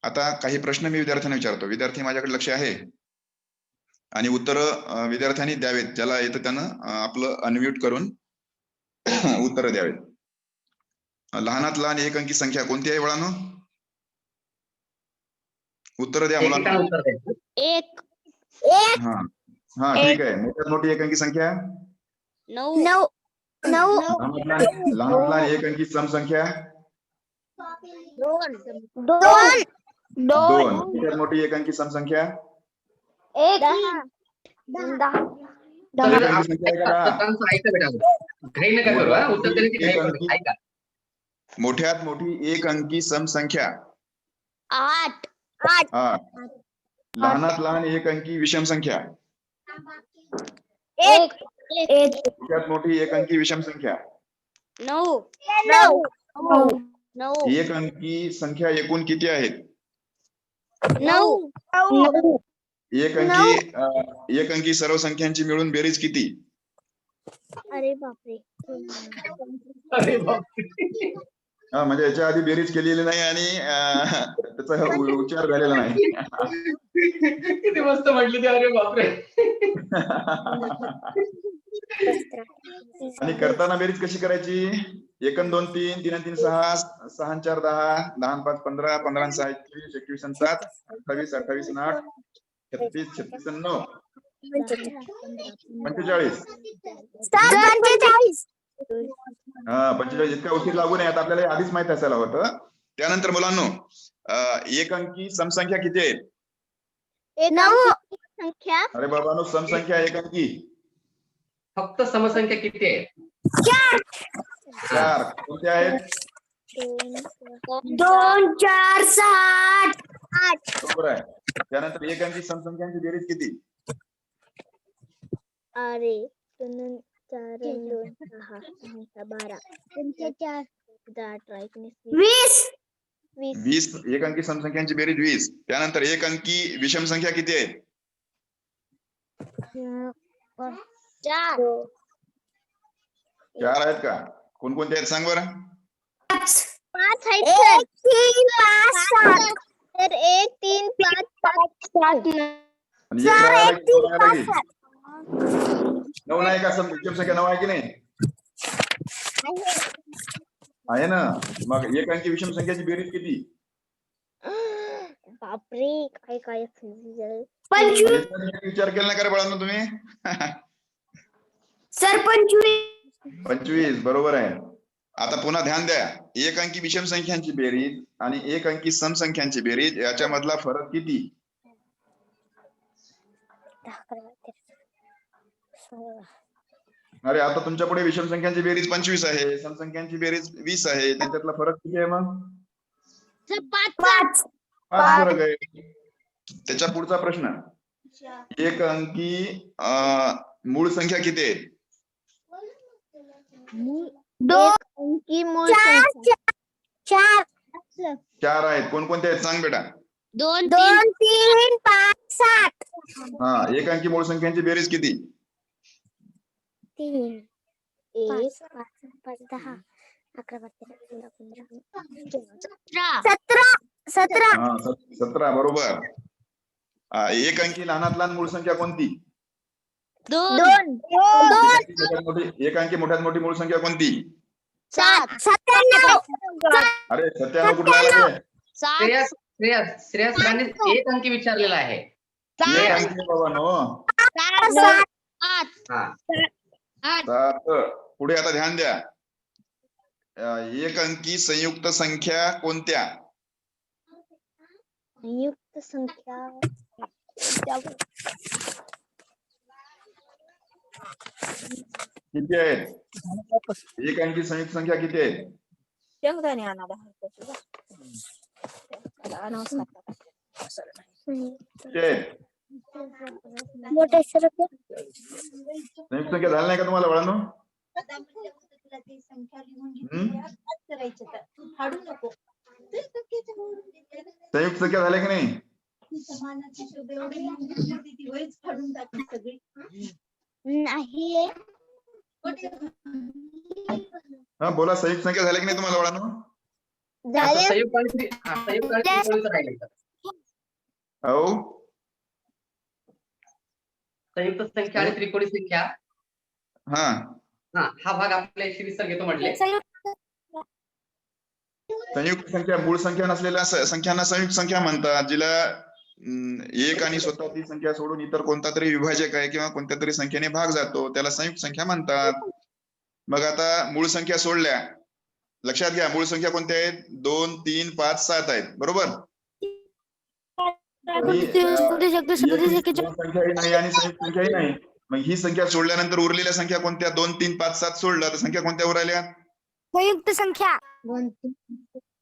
आता काही प्रश्न मी विद्यार्थ्यांना विचारतो. विद्यार्थी माझ्याकडे लक्ष आहे आणि उत्तर विद्यार्थ्यांनी द्यावेत. ज्याला येतं त्यानं आपलं अनम्यूट करून उत्तर द्यावेत. लहानात लहान एक अंकी संख्या कोणती आहे बाळांनो? उत्तर द्या मुलांना. एक. हा ठीक आहे. मोठ्यात मोठी एक अंकी संख्या 9. लहानात लहान एक अंकी सम संख्या 2. 2. मोठ्यात मोठी एक अंकी सम संख्या 1. 10. मोठ्यात मोठी एक अंकी सम संख्या 8. लहानात लहान एक अंकी विषम संख्या 1. मोठ्यात मोठी एक अंकी विषम संख्या 9 एक अंकी संख्या एकूण किती आहेत? 9 एक अंकी सर्व संख्यांची मिळून बेरीज किती? अरे बापरे. अरे बापरे. हा, म्हणजे याच्या आधी बेरीज केलेली नाही आणि त्याचा उच्चार झालेला नाही. किती मस्त म्हटली ती, अरे बापरे. आणि करताना बेरीज कशी करायची? 1 अन् 2 3, 3 अन् 3 6, 6 अन् 4 10, 10 अन् 5 15, 15 अन् 6 21, 21 अन् 7 28, 28 अन् 8 36, 36 अन् 9 45. हा, 45 इतका उशीर लागू नये, आता आपल्याला हे आधीच माहित असायला होतं. त्यानंतर मुलांनो, एक अंकी समसंख्या किती आहेत? एक अंकी संख्या अरे बाबांनो, समसंख्या एक अंकी फक्त समसंख्या किती आहे? 4. कोणत्या आहेत? 2 4 6 8 बरोबर आहे. त्यानंतर एक अंकी समसंख्यांची बेरीज किती? अरे 4 2 6 6 12 4 20 20. एक अंकी समसंख्यांची बेरीज 20. त्यानंतर एक अंकी विषम संख्या किती आहे? 4 4 आहेत का? कोणकोणते आहेत सांग बरं? 5 आहेत सर. 3 5 7 तर 1 3 5 7 आणि एक राहिला की 9 राहिला की? 9 नाही का? विषम संख्या 9 आहे की नाही? आहे ना. मग एक अंकी विषम संख्याची बेरीज किती? बापरे, काय 25 विचार केला नाही का रे बाळांनो तुम्ही? सर 25 25 बरोबर आहे. आता पुन्हा ध्यान द्या, एक अंकी विषम संख्यांची बेरीज आणि एक अंकी समसंख्यांची बेरीज याच्या मधला फरक किती? अरे आता तुमच्या पुढे विषम संख्यांची बेरीज 25 आहे, समसंख्यांची बेरीज 20 आहे. त्यांच्यातला फरक किती आहे मग? 5 5 फरक आहे. त्याच्या पुढचा प्रश्न, एक अंकी मूळ संख्या किती आहे? 2 अंकी मूळ संख्या 4 4 आहेत. कोणकोणते आहेत सांग बेटा? 2 3 5 7 हा, एक अंकी मूळ संख्यांची बेरीज किती? 3 1 5 10 11 12 17 हा, 17 बरोबर. एक अंकी लहानात लहान मूळ संख्या कोणती? 2 एक अंकी मोठ्यात मोठी मूळ संख्या कोणती? 97 अरे 97 कुठला आला ते? श्रेयस सरांनी एक अंकी विचारलेला आहे. एक अंकी बाबा नो. 7. पुढे आता ध्यान द्या, एक अंकी संयुक्त संख्या कोणत्या? संयुक्त संख्या किती आहेत? एक अंकी संयुक्त संख्या किती आहेत? किती आहेत? मोठे संख्या संयुक्त संख्या झाली नाही का तुम्हाला बाळांनो? संयुक्त संख्या झाल्या की नाही? नाही. हा बोला, संयुक्त संख्या झाल्या की नाही तुम्हाला बाळांनो? झाले. संयुक्त आणि त्रिकोणीचं राहिलं. हो, संयुक्त संख्या आणि त्रिकोणी संख्या, हा. हा भाग आपल्या श्री सर घेतो म्हटले. संयुक्त संख्या मूळ संख्या नसलेल्या संख्यांना संयुक्त संख्या म्हणतात, जिला एक आणि स्वतः ती संख्या सोडून इतर कोणता तरी विभाजक आहे किंवा कोणत्या तरी संख्येने भाग जातो, त्याला संयुक्त संख्या म्हणतात. मग आता मूळ संख्या सोडल्या, लक्षात घ्या मूळ संख्या कोणत्या आहेत? 2 3 5 7 आहेत, बरोबर? संख्याही नाही आणि संयुक्त संख्याही नाही. मग ही संख्या सोडल्यानंतर उरलेल्या संख्या कोणत्या? 2 3 5 7 सोडलं तर संख्या कोणत्या उरल्या? संयुक्त संख्या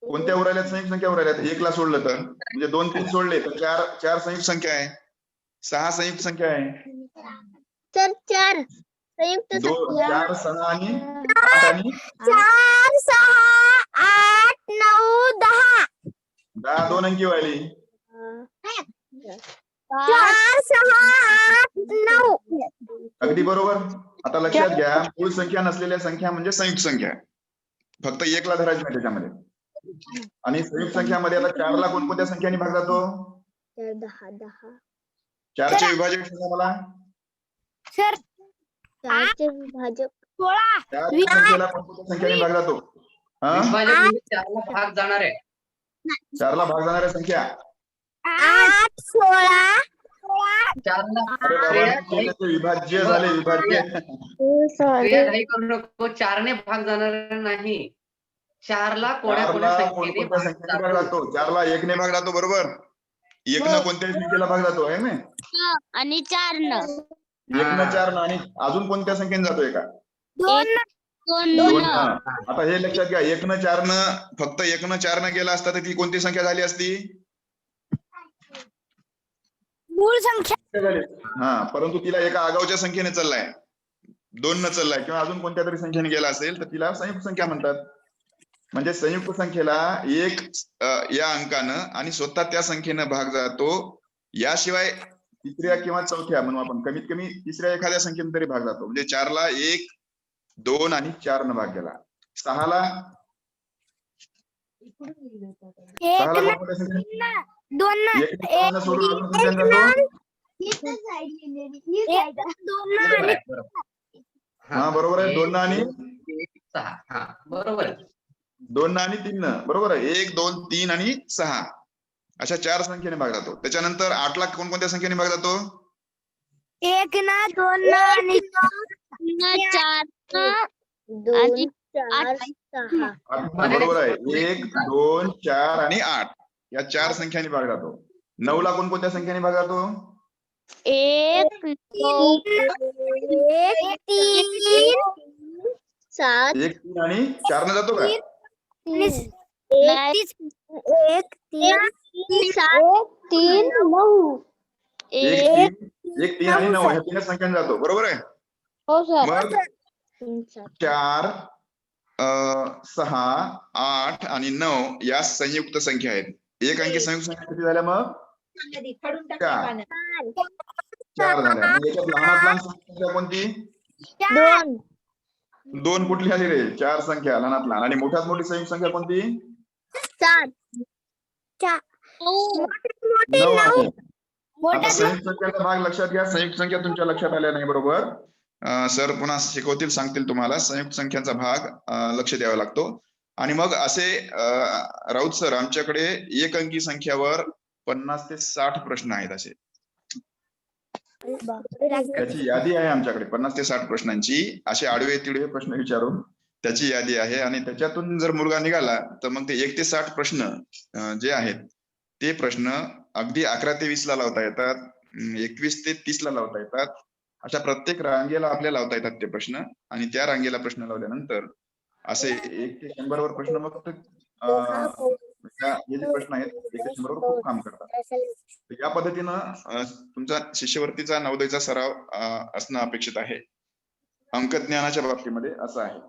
कोणत्या उरल्यात? संयुक्त संख्या उरल्यात. 1 ला सोडलं तर, म्हणजे 2 3 सोडले तर 4 संयुक्त संख्या आहे, 6 संयुक्त संख्या आहे. तर 4 संयुक्त संख्या 4, 6 आणि 8 आणि 4 6 8 9 10 10 2 अंकी वाली 4 6 8 9 अगदी बरोबर. आता लक्षात घ्या, मूळ संख्या नसलेल्या संख्या म्हणजे संयुक्त संख्या आहे. फक्त 1 ला धरायचं नाही त्याच्यामध्ये. आणि संयुक्त संख्यामध्ये आता 4 ला कोणकोणत्या संख्याने भाग जातो? 4 चे विभाजक सांगा मला. सर 4 चे विभाजक 16 4 च्या संख्येला कोणकोणत्या संख्याने भाग जातो? हा, विभाजक म्हणजे 4 ला भाग जाणार आहे. 4 ला भाग जाणाऱ्या संख्या. 8 16 4 ला अरे बाबा, क्रिया ते विभाज्य झाले, विभाज्य. क्रिया घाई करू नको. 4 ने भाग जाणार नाही. 4 ला 4 कोण्या ला संख्येने कोणकोणत्या भाग संख्येने भाग जातो? जातो? 4 ला 1 ने भाग जातो, बरोबर. 1 न कोणत्याही संख्येला भाग जातो आहे ना? आणि 4 न 1 न 4 न आणि अजून कोणत्या संख्येने जातोय का? 2 2 न. आता हे लक्षात घ्या, 1 न 4 न फक्त 1 न 4 न गेला असता तर ती कोणती संख्या झाली असती? मूळ संख्या हा, परंतु तिला एका आगाऊच्या संख्येने चाललाय, 2 न चाललाय किंवा अजून कोणत्या तरी संख्येने गेला असेल तर तिला संयुक्त संख्या म्हणतात. म्हणजे संयुक्त संख्येला 1 या अंकानं आणि स्वतः त्या संख्येनं भाग जातो. याशिवाय तिसऱ्या किंवा चौथ्या म्हणून आपण कमीत कमी तिसऱ्या एखाद्या संख्येने तरी भाग जातो. म्हणजे 4 ला 1 2 आणि 4 न भाग गेला. 6 ला 1 न कोणकोणत्या संख्येने? 2 न 1 न सोडून अजून संख्येने जातो. 2 न बरोबर आणि आहे, बरोबर. हा, बरोबर आहे. 2 न आणि 6. हा, बरोबर आहे. 2 न आणि 3 न, बरोबर आहे. 1 2 3 आणि 6 अशा 4 संख्येने भाग जातो. त्याच्यानंतर 8 ला कोणकोणत्या संख्येने भाग जातो? 1 न 2 न आणि 4 2 4 6 बरोबर आहे. 1 2 4 आणि 8 या 4 संख्याने भाग जातो. 9 ला कोणकोणत्या संख्येने भाग जातो? 1 1 3 7 1 3 आणि 4 न जातो का? 1 3 7 3 9 1 3 आणि 9 ह्या 3 संख्याने जातो, बरोबर आहे. हो सर मग 4 6 8 आणि 9 या संयुक्त संख्या आहेत. एक अंकी संयुक्त संख्या किती झाल्या? मग 4 झाल्या. मग याच्यात लहानात लहान संख्या कोणती? 2 2 कुठली आली रे? 4 संख्या लहानात लहान. आणि मोठ्यात मोठी संयुक्त संख्या कोणती? 7 9 आहे. आता मोठ्यात संयुक्त संख्याचा भाग लक्षात घ्या. संयुक्त संख्या तुमच्या लक्षात आल्या नाही, बरोबर. सर पुन्हा शिकवतील, सांगतील तुम्हाला. संयुक्त संख्यांचा भाग लक्ष द्यावा लागतो. आणि मग असे राऊत सर आमच्याकडे एक अंकी संख्यावर 50 ते 60 प्रश्न आहेत. असे त्याची यादी आहे आमच्याकडे, 50 ते 60 प्रश्नांची. असे आडवे तिडवे प्रश्न विचारून त्याची यादी आहे. आणि त्याच्यातून जर मुलगा निघाला तर मग ते 1 ते 60 प्रश्न जे आहेत ते प्रश्न अगदी 11 ते 20 ला लावता येतात, 21 ते 30 ला लावता येतात. अशा प्रत्येक रांगेला आपल्याला लावता येतात ते प्रश्न. आणि त्या रांगेला प्रश्न लावल्यानंतर असे 1 ते 100 वर प्रश्न मग हे जे प्रश्न आहेत 1 ते 100 वर खूप काम करतात. या पद्धतीनं तुमचा शिष्यवृत्तीचा नवोदयचा सराव असणं अपेक्षित आहे. अंकज्ञानाच्या बाबतीमध्ये असं आहे.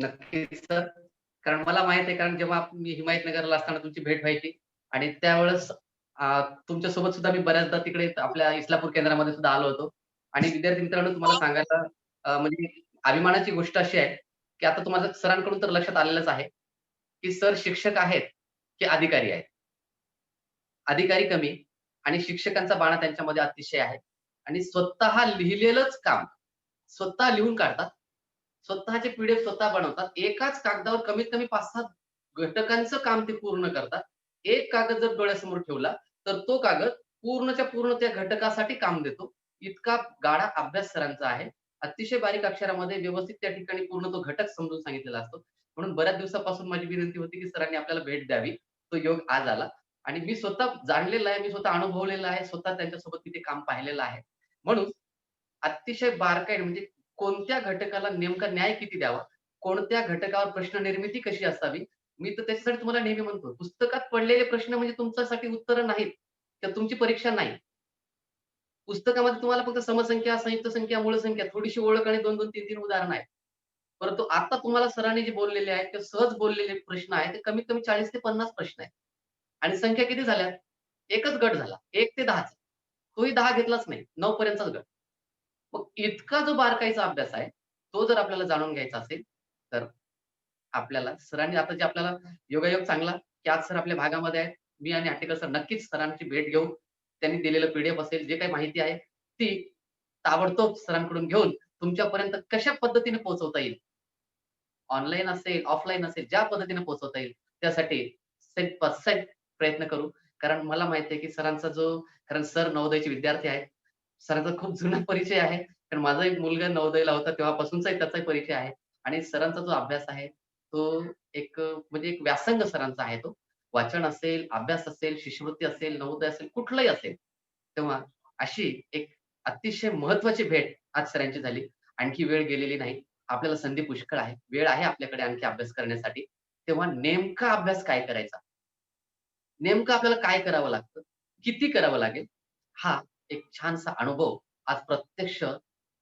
नक्कीच सर. कारण मला माहित आहे, कारण जेव्हा मी हिमायतनगरला असताना तुमची भेट व्हायची आणि त्यावेळेस तुमच्या सोबत सुद्धा मी बऱ्याचदा तिकडे आपल्या इस्लापूर केंद्रामध्ये सुद्धा आलो होतो. आणि विद्यार्थी मित्रांनो, तुम्हाला सांगायला म्हणजे अभिमानाची गोष्ट अशी आहे की आता तुम्हाला सरांकडून तर लक्षात आलेलंच आहे की सर शिक्षक आहेत की अधिकारी आहेत. अधिकारी कमी आणि शिक्षकांचा बाणा त्यांच्यामध्ये अतिशय आहे. आणि स्वतः लिहिलेलंच काम स्वतः लिहून काढतात, स्वतःचे पीडीएफ स्वतः बनवतात. एकाच कागदावर कमीत कमी 5-6 घटकांचं काम ते पूर्ण करतात. एक कागद जर डोळ्यासमोर ठेवला तर तो कागद पूर्णच्या पूर्ण त्या घटकासाठी काम देतो. इतका गाढा अभ्यास सरांचा आहे. अतिशय बारीक अक्षरामध्ये व्यवस्थित त्या ठिकाणी पूर्ण तो घटक समजून सांगितलेला असतो. म्हणून बऱ्याच दिवसापासून माझी विनंती होती की सरांनी आपल्याला भेट द्यावी. तो योग आज आला. आणि मी स्वतः जाणलेला आहे, मी स्वतः अनुभवलेला आहे, स्वतः त्यांच्यासोबत तिथे काम पाहिलेलं आहे. म्हणून अतिशय बारकाईने म्हणजे कोणत्या घटकाला नेमका न्याय किती द्यावा, कोणत्या घटकावर प्रश्न निर्मिती कशी असावी, मी तर त्याच्यासाठी तुम्हाला नेहमी म्हणतो, पुस्तकात पडलेले प्रश्न म्हणजे तुमच्यासाठी उत्तरं नाहीत, तर तुमची परीक्षा नाही. पुस्तकामध्ये तुम्हाला फक्त समसंख्या, संयुक्त संख्या, मूळ संख्या, थोडीशी ओळख आणि 2-2, 3-3 उदाहरणं आहेत. परंतु आता तुम्हाला सरांनी जे बोललेले आहेत, ते सहज बोललेले प्रश्न आहेत, ते कमीत कमी 40 ते 50 प्रश्न आहेत. आणि संख्या किती झाल्या? एकच गट झाला. 1 ते 10चा. तोही 10 घेतलाच नाही. 9 पर्यंतचाच गट. मग इतका जो बारकाईचा अभ्यास आहे, तो जर आपल्याला जाणून घ्यायचा असेल, तर आपल्याला सरांनी आता जे आपल्याला योगायोग चांगला, की आज सर आपल्या भागामध्ये आहेत. मी आणि आटेकर सर नक्कीच सरांची भेट घेऊ. त्यांनी दिलेलं पी असेल, जे काही माहिती आहे, ती ताबडतोब सरांकडून घेऊन तुमच्यापर्यंत कशा पद्धतीने पोहोचवता येईल, ऑनलाईन असेल, ऑफलाईन असेल, ज्या पद्धतीने पोहोचवता येईल, त्यासाठी 100% प्रयत्न करू. कारण मला माहिती आहे, की सरांचा जो कारण सर नवोदयचे विद्यार्थी आहेत. सरांचा खूप जुना परिचय आहे. कारण माझा एक मुलगा नवोदयला होता तेव्हापासूनचाही त्याचाही परिचय आहे. आणि सरांचा जो अभ्यास आहे, तो एक म्हणजे एक व्यासंग सरांचा आहे तो. वाचन असेल, अभ्यास असेल, शिष्यवृत्ती असेल, नवोदय असेल, कुठलंही असेल. तेव्हा अशी एक अतिशय महत्त्वाची भेट आज सरांची झाली. आणखी वेळ गेलेली नाही. आपल्याला संधी पुष्कळ आहे. वेळ आहे आपल्याकडे आणखी अभ्यास करण्यासाठी. तेव्हा नेमका अभ्यास काय करायचा? नेमकं आपल्याला काय करावं लागतं? किती करावं लागेल? हा एक छानसा अनुभव आज प्रत्यक्ष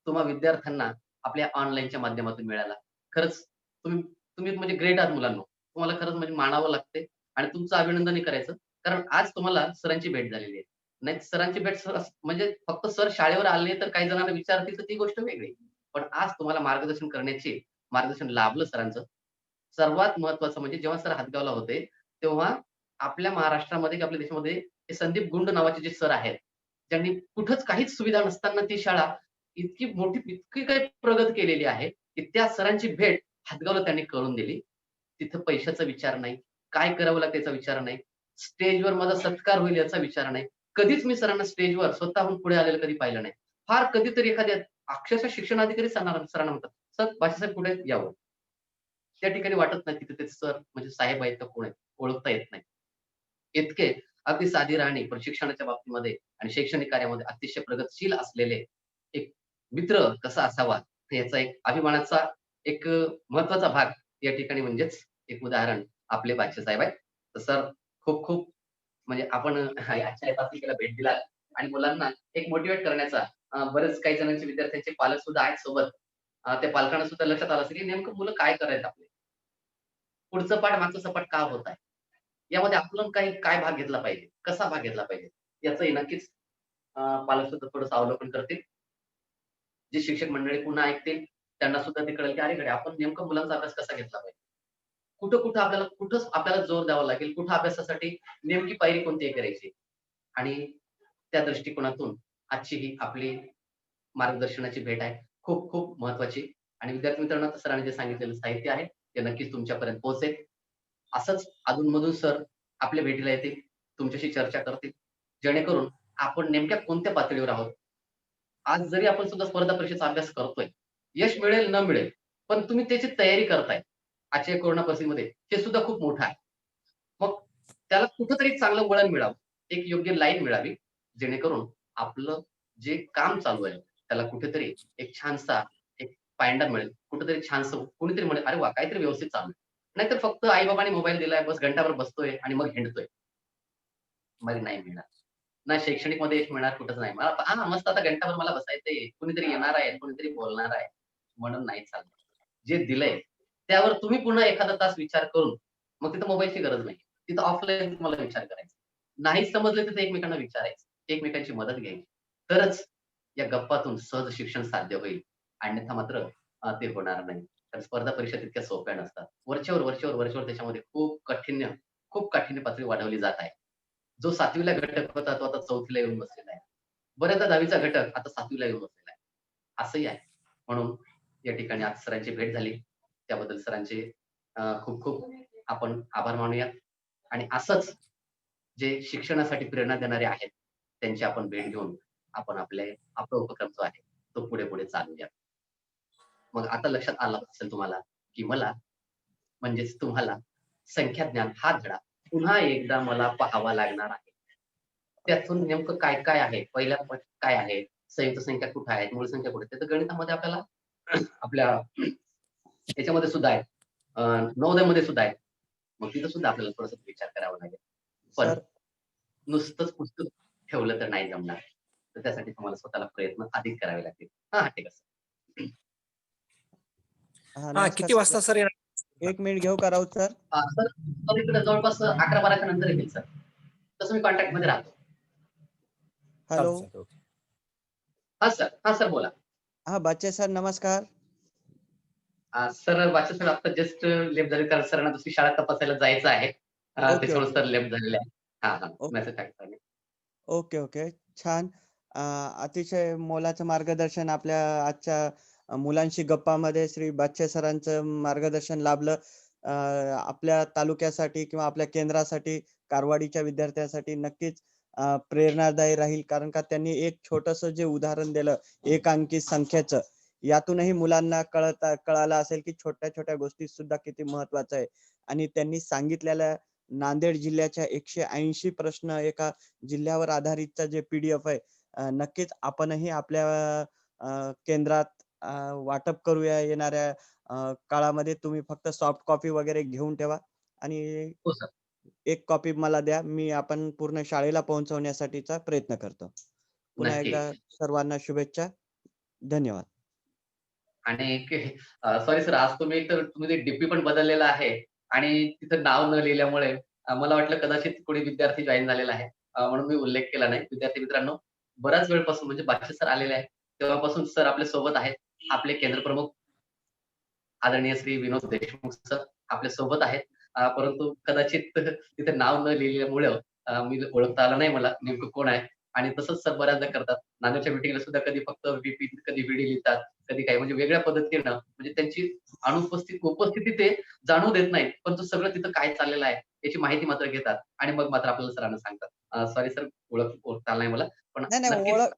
तुम्हा विद्यार्थ्यांना आपल्या ऑनलाईनच्या माध्यमातून मिळाला. खरंच तुम्ही तुम्ही म्हणजे ग्रेट आहात मुलांनो. तुम्हाला खरंच म्हणजे मानावं लागतंय आणि तुमचं अभिनंदनही करायचं. कारण आज तुम्हाला सरांची भेट झालेली आहे. नाही सरांची भेट सर म्हणजे फक्त सर शाळेवर आले तर काही जणांना विचारतील तर ती गोष्ट वेगळी. पण आज तुम्हाला मार्गदर्शन लाभलं सरांचं. सर्वात महत्त्वाचं म्हणजे जेव्हा सर हदगावला होते, तेव्हा आपल्या महाराष्ट्रामध्ये किंवा आपल्या देशामध्ये हे संदीप गुंड नावाचे जे सर आहेत, ज्यांनी कुठंच काहीच सुविधा नसताना ती शाळा इतकी मोठी, इतकी काही प्रगत केलेली आहे, की त्या सरांची भेट हदगावला त्यांनी करून दिली. तिथं पैशाचा विचार नाही, काय करावं लागतं याचा विचार नाही, स्टेजवर माझा सत्कार होईल याचा विचार नाही. कधीच मी सरांना स्टेजवर स्वतःहून पुढे आलेलं कधी पाहिलं नाही. फार कधीतरी एखाद्या अक्षरशः शिक्षणाधिकारी सरांना म्हणतात, "सर भाषासाहेब पुढे यावं." त्या ठिकाणी वाटत नाही, तिथे ते सर म्हणजे साहेब आहेत का कोण आहेत, ओळखता येत नाही. इतके अगदी साधी राहणी, पण शिक्षणाच्या बाबतीमध्ये आणि शैक्षणिक कार्यामध्ये अतिशय प्रगतशील असलेले एक मित्र कसा असावा, याचा एक अभिमानाचा एक महत्त्वाचा भाग या ठिकाणी म्हणजेच एक उदाहरण आपले बादशाह आहेत. तर सर खूप-खूप म्हणजे आपण आजच्या या तासिकेला भेट दिलात आणि मुलांना एक मोटिव्हेट करण्याचा बरेच काही जणांचे विद्यार्थ्यांचे पालक सुद्धा आहेत सोबत. त्या पालकांना सुद्धा लक्षात आलं असेल, की नेमकं मुलं काय करायत आपले. पुढचं पाठ मागचं सपाट का होत आहे? यामध्ये आपण काही काय भाग घेतला पाहिजे? कसा भाग घेतला पाहिजे? याचंही नक्कीच पालक सुद्धा थोडंसं अवलोकन करतील. जे शिक्षक मंडळी पुन्हा ऐकतील, त्यांना सुद्धा ते कळेल, की अरे आपण नेमका मुलांचा अभ्यास कसा घेतला पाहिजे? कुठं आपल्याला जोर द्यावा लागेल, कुठं अभ्यासासाठी नेमकी पायरी कोणती करायची? आणि त्या दृष्टिकोनातून आजची ही आपली मार्गदर्शनाची भेट आहे. खूप-खूप महत्त्वाची आणि विद्यार्थी मित्रांनो, आता सरांनी जे सांगितलेलं साहित्य आहे, ते नक्कीच तुमच्यापर्यंत पोहोचेल. असंच अधून-मधून सर आपल्या भेटीला येतील, तुमच्याशी चर्चा करतील, जेणेकरून आपण नेमक्या कोणत्या पातळीवर आहोत. आज जरी आपण सुद्धा स्पर्धा परीक्षेचा अभ्यास करतोय, यश मिळेल न मिळेल, पण तुम्ही त्याची तयारी करताय. आजच्या कोरोना परिस्थितीमध्ये हे सुद्धा खूप मोठं आहे. मग त्याला कुठेतरी चांगलं वळण मिळावं, एक योग्य लाईन मिळावी, जेणेकरून आपलं जे काम चालू आहे, त्याला कुठेतरी एक छानसा एक पायंडा मिळेल. कुठेतरी छानसं कोणीतरी म्हणेल, "अरे वाह! काहीतरी व्यवस्थित चालू आहे." नाहीतर फक्त आई-बाबांनी मोबाईल दिलाय, बस घंटाभर बसतोय आणि मग हिंडतोय. मग नाही मिळणार. ना शैक्षणिकमध्ये यश मिळणार कुठंच नाही. मला हां, मस्त आता घंटाभर मला बसायचंय. कुणीतरी येणार आहे, कुणीतरी बोलणार आहे, म्हणून नाही चालणार. जे दिलंय, त्यावर तुम्ही पुन्हा एखादा तास विचार करून, मग तिथं मोबाईलची गरज नाही. तिथं ऑफलाईन तुम्हाला विचार करायचा. नाही समजलं तिथं एकमेकांना विचारायचं. एकमेकांची मदत घ्यायची. तरच या गप्पातून सहज शिक्षण साध्य होईल. अन्यथा मात्र ते होणार नाही. तर स्पर्धा परीक्षा तितक्या सोप्या नसतात. वरचेवर त्याच्यामध्ये खूप काठीण्य पातळी वाढवली जात आहे. जो 7वी ला घटक होता, तो आता 4थी येऊन बसलेला आहे. बऱ्याचदा 10वी चा घटक आता 7वी येऊन बसलेला आहे. असंही आहे. म्हणून या ठिकाणी आज सरांची भेट झाली. त्याबद्दल सरांचे खूप-खूप आपण आभार मानूया आणि असंच जे शिक्षणासाठी प्रेरणा देणारे आहेत, त्यांची आपण भेट घेऊन आपण आपला उपक्रम जो आहे, तो पुढे चालवूया. मग आता लक्षात आलं असेल तुम्हाला, की मला म्हणजेच तुम्हाला संख्या ज्ञान हा धडा पुन्हा एकदा मला पाहावा लागणार आहे. त्यातून नेमकं काय आहे? पहिल्या काय आहे? संयुक्त संख्या कुठे आहेत? मूळ संख्या कुठे आहेत? तर गणितामध्ये आपल्याला आपल्या याच्यामध्ये सुद्धा आहे. नवोदयमध्ये सुद्धा आहे. मग तिथं सुद्धा आपल्याला थोडासा विचार करावा लागेल. पण सर नुसतंच पुस्तक ठेवलं तर नाही जमणार. तर त्यासाठी तुम्हाला स्वतःला प्रयत्न अधिक करावे लागतील. हा ठीक आहे. हा हा नमस्कार किती सर. वाजता सर येणार? 1 मिनिट घेऊ का राऊत सर? सर सर इकडे जवळपास 11-12च्या नंतर येतील सर. तसं मी कॉन्टॅक्ट मध्ये राहतो. हॅलो. चालतंय, चालतंय, ओके. हा सर बोला. हा बाचे सर नमस्कार. सर वाचे सर आता जस्ट लेफ्ट झाले कारण सरांना दुसरी शाळा तपासायला जायचं आहे. ओके, त्याच्यामुळे ओके. सर लेफ्ट झालेले आहे. हा ओके. मेसेज टाकतो मी. Okay, okay. छान. अतिशय मोलाचं मार्गदर्शन आपल्या आजच्या मुलांशी गप्पामध्ये श्री बाचे सरांचं मार्गदर्शन लाभलं. आपल्या तालुक्यासाठी किंवा आपल्या केंद्रासाठी, कारवाडीच्या विद्यार्थ्यांसाठी नक्कीच प्रेरणादायी राहील. कारण का त्यांनी एक छोटंसं जे उदाहरण दिलं, एक अंकी संख्येचं, यातूनही मुलांना कळालं असेल की छोट्या-छोट्या गोष्टी सुद्धा किती महत्त्वाचं आहे. आणि त्यांनी सांगितलेल्या नांदेड जिल्ह्याच्या 180 प्रश्न एका जिल्ह्यावर आधारितचा जे PDF आहे, नक्कीच आपणही आपल्या केंद्रात वाटप करूया येणाऱ्या काळामध्ये. तुम्ही फक्त सॉफ्ट कॉपी वगैरे घेऊन ठेवा आणि हो सर. एक कॉपी मला द्या. आपण पूर्ण शाळेला पोहोचवण्यासाठीचा प्रयत्न करतो. पुन्हा नक्की. एकदा सर्वांना शुभेच्छा. धन्यवाद. आणि सॉरी सर आज तुम्ही ते डीपी पण बदललेला आहे आणि तिथं नाव न लिहिल्यामुळे मला वाटलं कदाचित कोणी विद्यार्थी जॉईन झालेला आहे. म्हणून मी उल्लेख केला नाही. विद्यार्थी मित्रांनो, बराच वेळपासून म्हणजे बादशे सर आलेले आहेत. तेव्हापासून सर आपल्या सोबत आहेत. आपले केंद्र प्रमुख आदरणीय श्री विनोद देशमुख सर आपल्या सोबत आहेत. परंतु कदाचित तिथे नाव न लिहिल्यामुळं मी ओळखता आलं नाही मला नेमकं कोण आहे. आणि तसंच सर बऱ्याचदा करतात. नांदेडच्या मीटिंगला सुद्धा कधी फक्त VP, कधी VD लिहितात, कधी काही म्हणजे वेगळ्या पद्धतीनं म्हणजे त्यांची उपस्थिती ते जाणवू देत नाहीत. पण तो सगळं तिथं काय चाललेलं आहे याची माहिती मात्र घेतात आणि मग मात्र आपल्याला सरांना सांगतात. सॉरी सर ओळखता आलं नाही मला. पण नाही, नाही. नक्कीच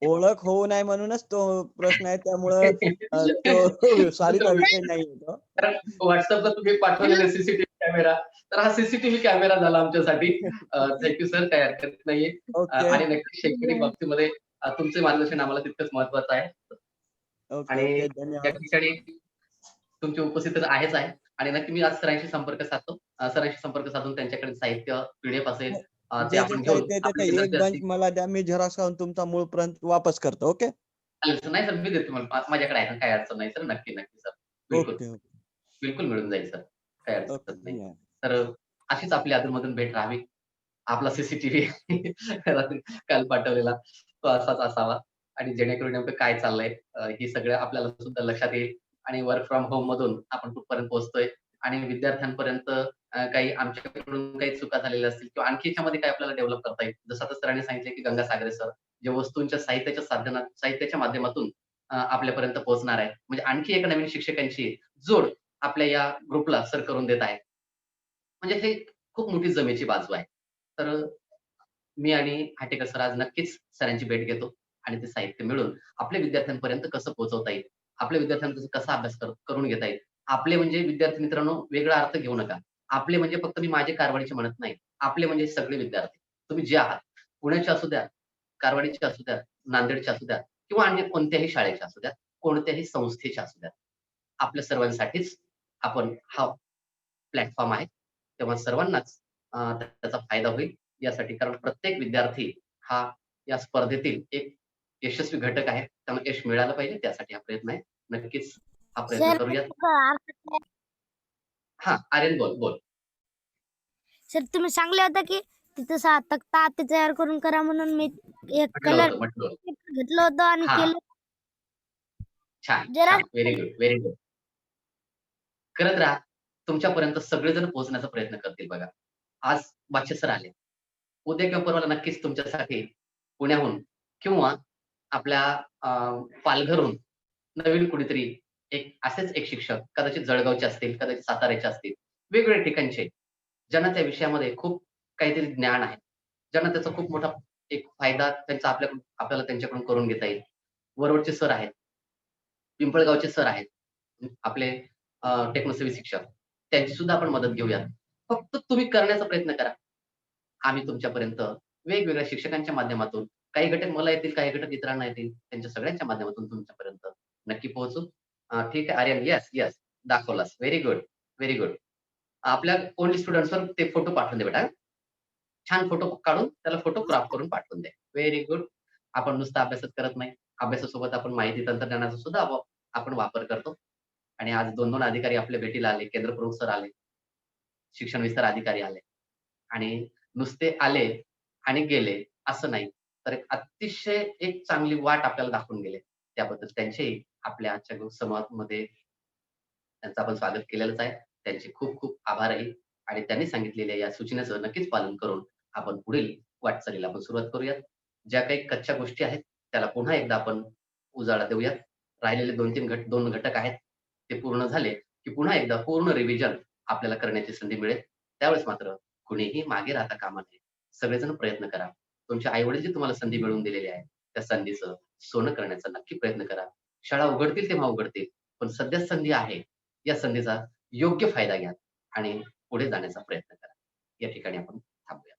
ओळख होऊ नये म्हणूनच तो प्रश्न आहे. त्यामुळं तो स्वारीचा विषय नाहीये तो. कारण WhatsAppला तुम्ही पाठवलेले सीसीटीव्ही कॅमेरा, तर हा सीसीटीव्ही कॅमेरा झाला आमच्यासाठी. थँक सर, काही हरकत नाहीये. ओके. आणि नक्की शैक्षणिक बाबतीमध्ये तुमचे मार्गदर्शन आम्हाला तितकंच महत्वाचं आहे. ओके, आणि ओके. या धन्यवाद. ठिकाणी तुमची उपस्थिती तर आहेच आहे. आणि नक्की मी आज सरांशी संपर्क साधतो. सरांशी संपर्क साधून त्यांच्याकडे साहित्य PDF असेल ते जे आपण घेऊन साहित्य आहे आपले ते एक विद्यार्थी बंच असतील. मला द्या. मी झेरॉक्स काढून तुमचा मूळ प्रत वापस करतो. ओके. चालेल सर. नाही सर मी देतो माझ्याकडे आहे ना, काही अडचण नाही सर. नक्की सर. बिलकुल. Okay, okay. बिलकुल मिळून जाईल सर. काही ओके. अडचण नाही. धन्यवाद. तर अशीच आपली अधूनमधून भेट राहावी. आपला सीसीटीव्ही रात्री काल पाठवलेला तो असाच असावा आणि जेणेकरून नेमकं काय चाललंय हे सगळं आपल्याला सुद्धा लक्षात येईल आणि वर्क फ्रॉम होम मधून आपण कुठपर्यंत पोहोचतोय आणि विद्यार्थ्यांपर्यंत काही आमच्याकडून काही चुका झालेल्या असतील किंवा आणखी याच्यामध्ये काय आपल्याला डेव्हलप करता येईल. जसं आता सरांनी सांगितलं की गंगा सागरे सर जे वस्तूंच्या साहित्याच्या माध्यमातून आपल्यापर्यंत पोहोचणार आहे. म्हणजे आणखी एका नवीन शिक्षकांची जोड आपल्या या ग्रुपला सर करून देत आहेत. म्हणजे हे खूप मोठी जमेची बाजू आहे. तर मी आणि हाटेकर सर आज नक्कीच सरांची भेट घेतो आणि ते साहित्य मिळून आपल्या विद्यार्थ्यांपर्यंत कसं पोहोचवता येईल, आपल्या विद्यार्थ्यांचा कसा अभ्यास करून घेता येईल. आपले म्हणजे विद्यार्थी मित्रांनो वेगळा अर्थ घेऊ नका. आपले म्हणजे फक्त मी माझे कारवाडीचे म्हणत नाही. आपले म्हणजे सगळे विद्यार्थी. तुम्ही जे आहात, पुण्याचे असू द्या, कारवाडीचे असू द्या, नांदेडचे असू द्या किंवा आणखी कोणत्याही शाळेचे असू द्या, कोणत्याही संस्थेचे असू द्या. आपल्या सर्वांसाठीच आपण हा प्लॅटफॉर्म आहे. तेव्हा सर्वांनाच त्याचा फायदा होईल यासाठी कारण प्रत्येक विद्यार्थी हा या स्पर्धेतील एक यशस्वी घटक आहे. त्यांना यश मिळालं पाहिजे त्यासाठी हा प्रयत्न आहे. नक्कीच हा प्रयत्न सर करूयात. आर्यन बोल. सर तुम्ही सांगले होता की तिथं तक्ता ते तयार करून करा म्हणून मी एक कलर म्हटलं होतं. घेतलं होतं आणि हा. केलं. छान. जरा व्हेरी गुड. करत राहा. तुमच्यापर्यंत सगळेजण पोहोचण्याचा प्रयत्न करतील बघा. आज बादशे सर आले. उद्या किंवा परवाला नक्कीच तुमच्यासाठी पुण्याहून किंवा आपल्या पालघरहून नवीन कुणीतरी असेच एक शिक्षक कदाचित जळगावचे असतील, कदाचित साताऱ्याचे असतील, वेगवेगळ्या ठिकाणचे ज्यांना त्या विषयामध्ये खूप काहीतरी ज्ञान आहे. ज्यांना त्याचा खूप मोठा एक फायदा आपल्याला त्यांच्याकडून करून घेता येईल. वरवडचे सर आहेत. पिंपळगावचे सर आहेत. आपले टेक्नोसेवी शिक्षक. त्यांची सुद्धा आपण मदत घेऊयात. फक्त तुम्ही करण्याचा प्रयत्न करा. आम्ही तुमच्यापर्यंत वेगवेगळ्या शिक्षकांच्या माध्यमातून काही घटक मला येतील, काही घटक इतरांना येतील. त्यांच्या सगळ्यांच्या माध्यमातून तुमच्यापर्यंत नक्की पोहोचू. ठीक आहे आर्यन. येस. दाखवलास. Very good. आपल्या ओन्ली स्टुडंट्सवर ते फोटो पाठवून दे बेटा. छान फोटो काढून त्याला फोटो क्रॉप करून पाठवून दे. Very good. आपण नुसता अभ्यासच करत नाही. अभ्यासासोबत आपण माहिती तंत्रज्ञानाचा सुद्धा आपण वापर करतो. आणि आज 2-2 अधिकारी आपल्या भेटीला आले. केंद्र प्रमुख सर आले. शिक्षण विस्तार अधिकारी आले. आणि नुसते आले आणि गेले असं नाही. तर एक अतिशय एक चांगली वाट आपल्याला दाखवून गेले. त्याबद्दल त्यांचेही आपल्या आजच्या समाजामध्ये त्यांचं आपण स्वागत केलेलंच आहे. त्यांचे खूप खूप आभारही आणि त्यांनी सांगितलेल्या या सूचनेचं नक्कीच पालन करून आपण पुढील वाटचालीला आपण सुरुवात करूयात. ज्या काही कच्च्या गोष्टी आहेत त्याला पुन्हा एकदा आपण उजाळा देऊयात. राहिलेले 2 घटक आहेत. ते पूर्ण झाले की पुन्हा एकदा पूर्ण रिव्हिजन आपल्याला करण्याची संधी मिळेल. त्यावेळेस मात्र कुणीही मागे राहता कामा नये. सगळेजण प्रयत्न करा. तुमच्या आई-वडील जी तुम्हाला संधी मिळवून दिलेली आहे, त्या संधीचं सोनं करण्याचा नक्की प्रयत्न करा. शाळा उघडतील तेव्हा उघडतील, पण सध्या संधी आहे. या संधीचा योग्य फायदा घ्या आणि पुढे जाण्याचा प्रयत्न करा. या ठिकाणी आपण थांबूया.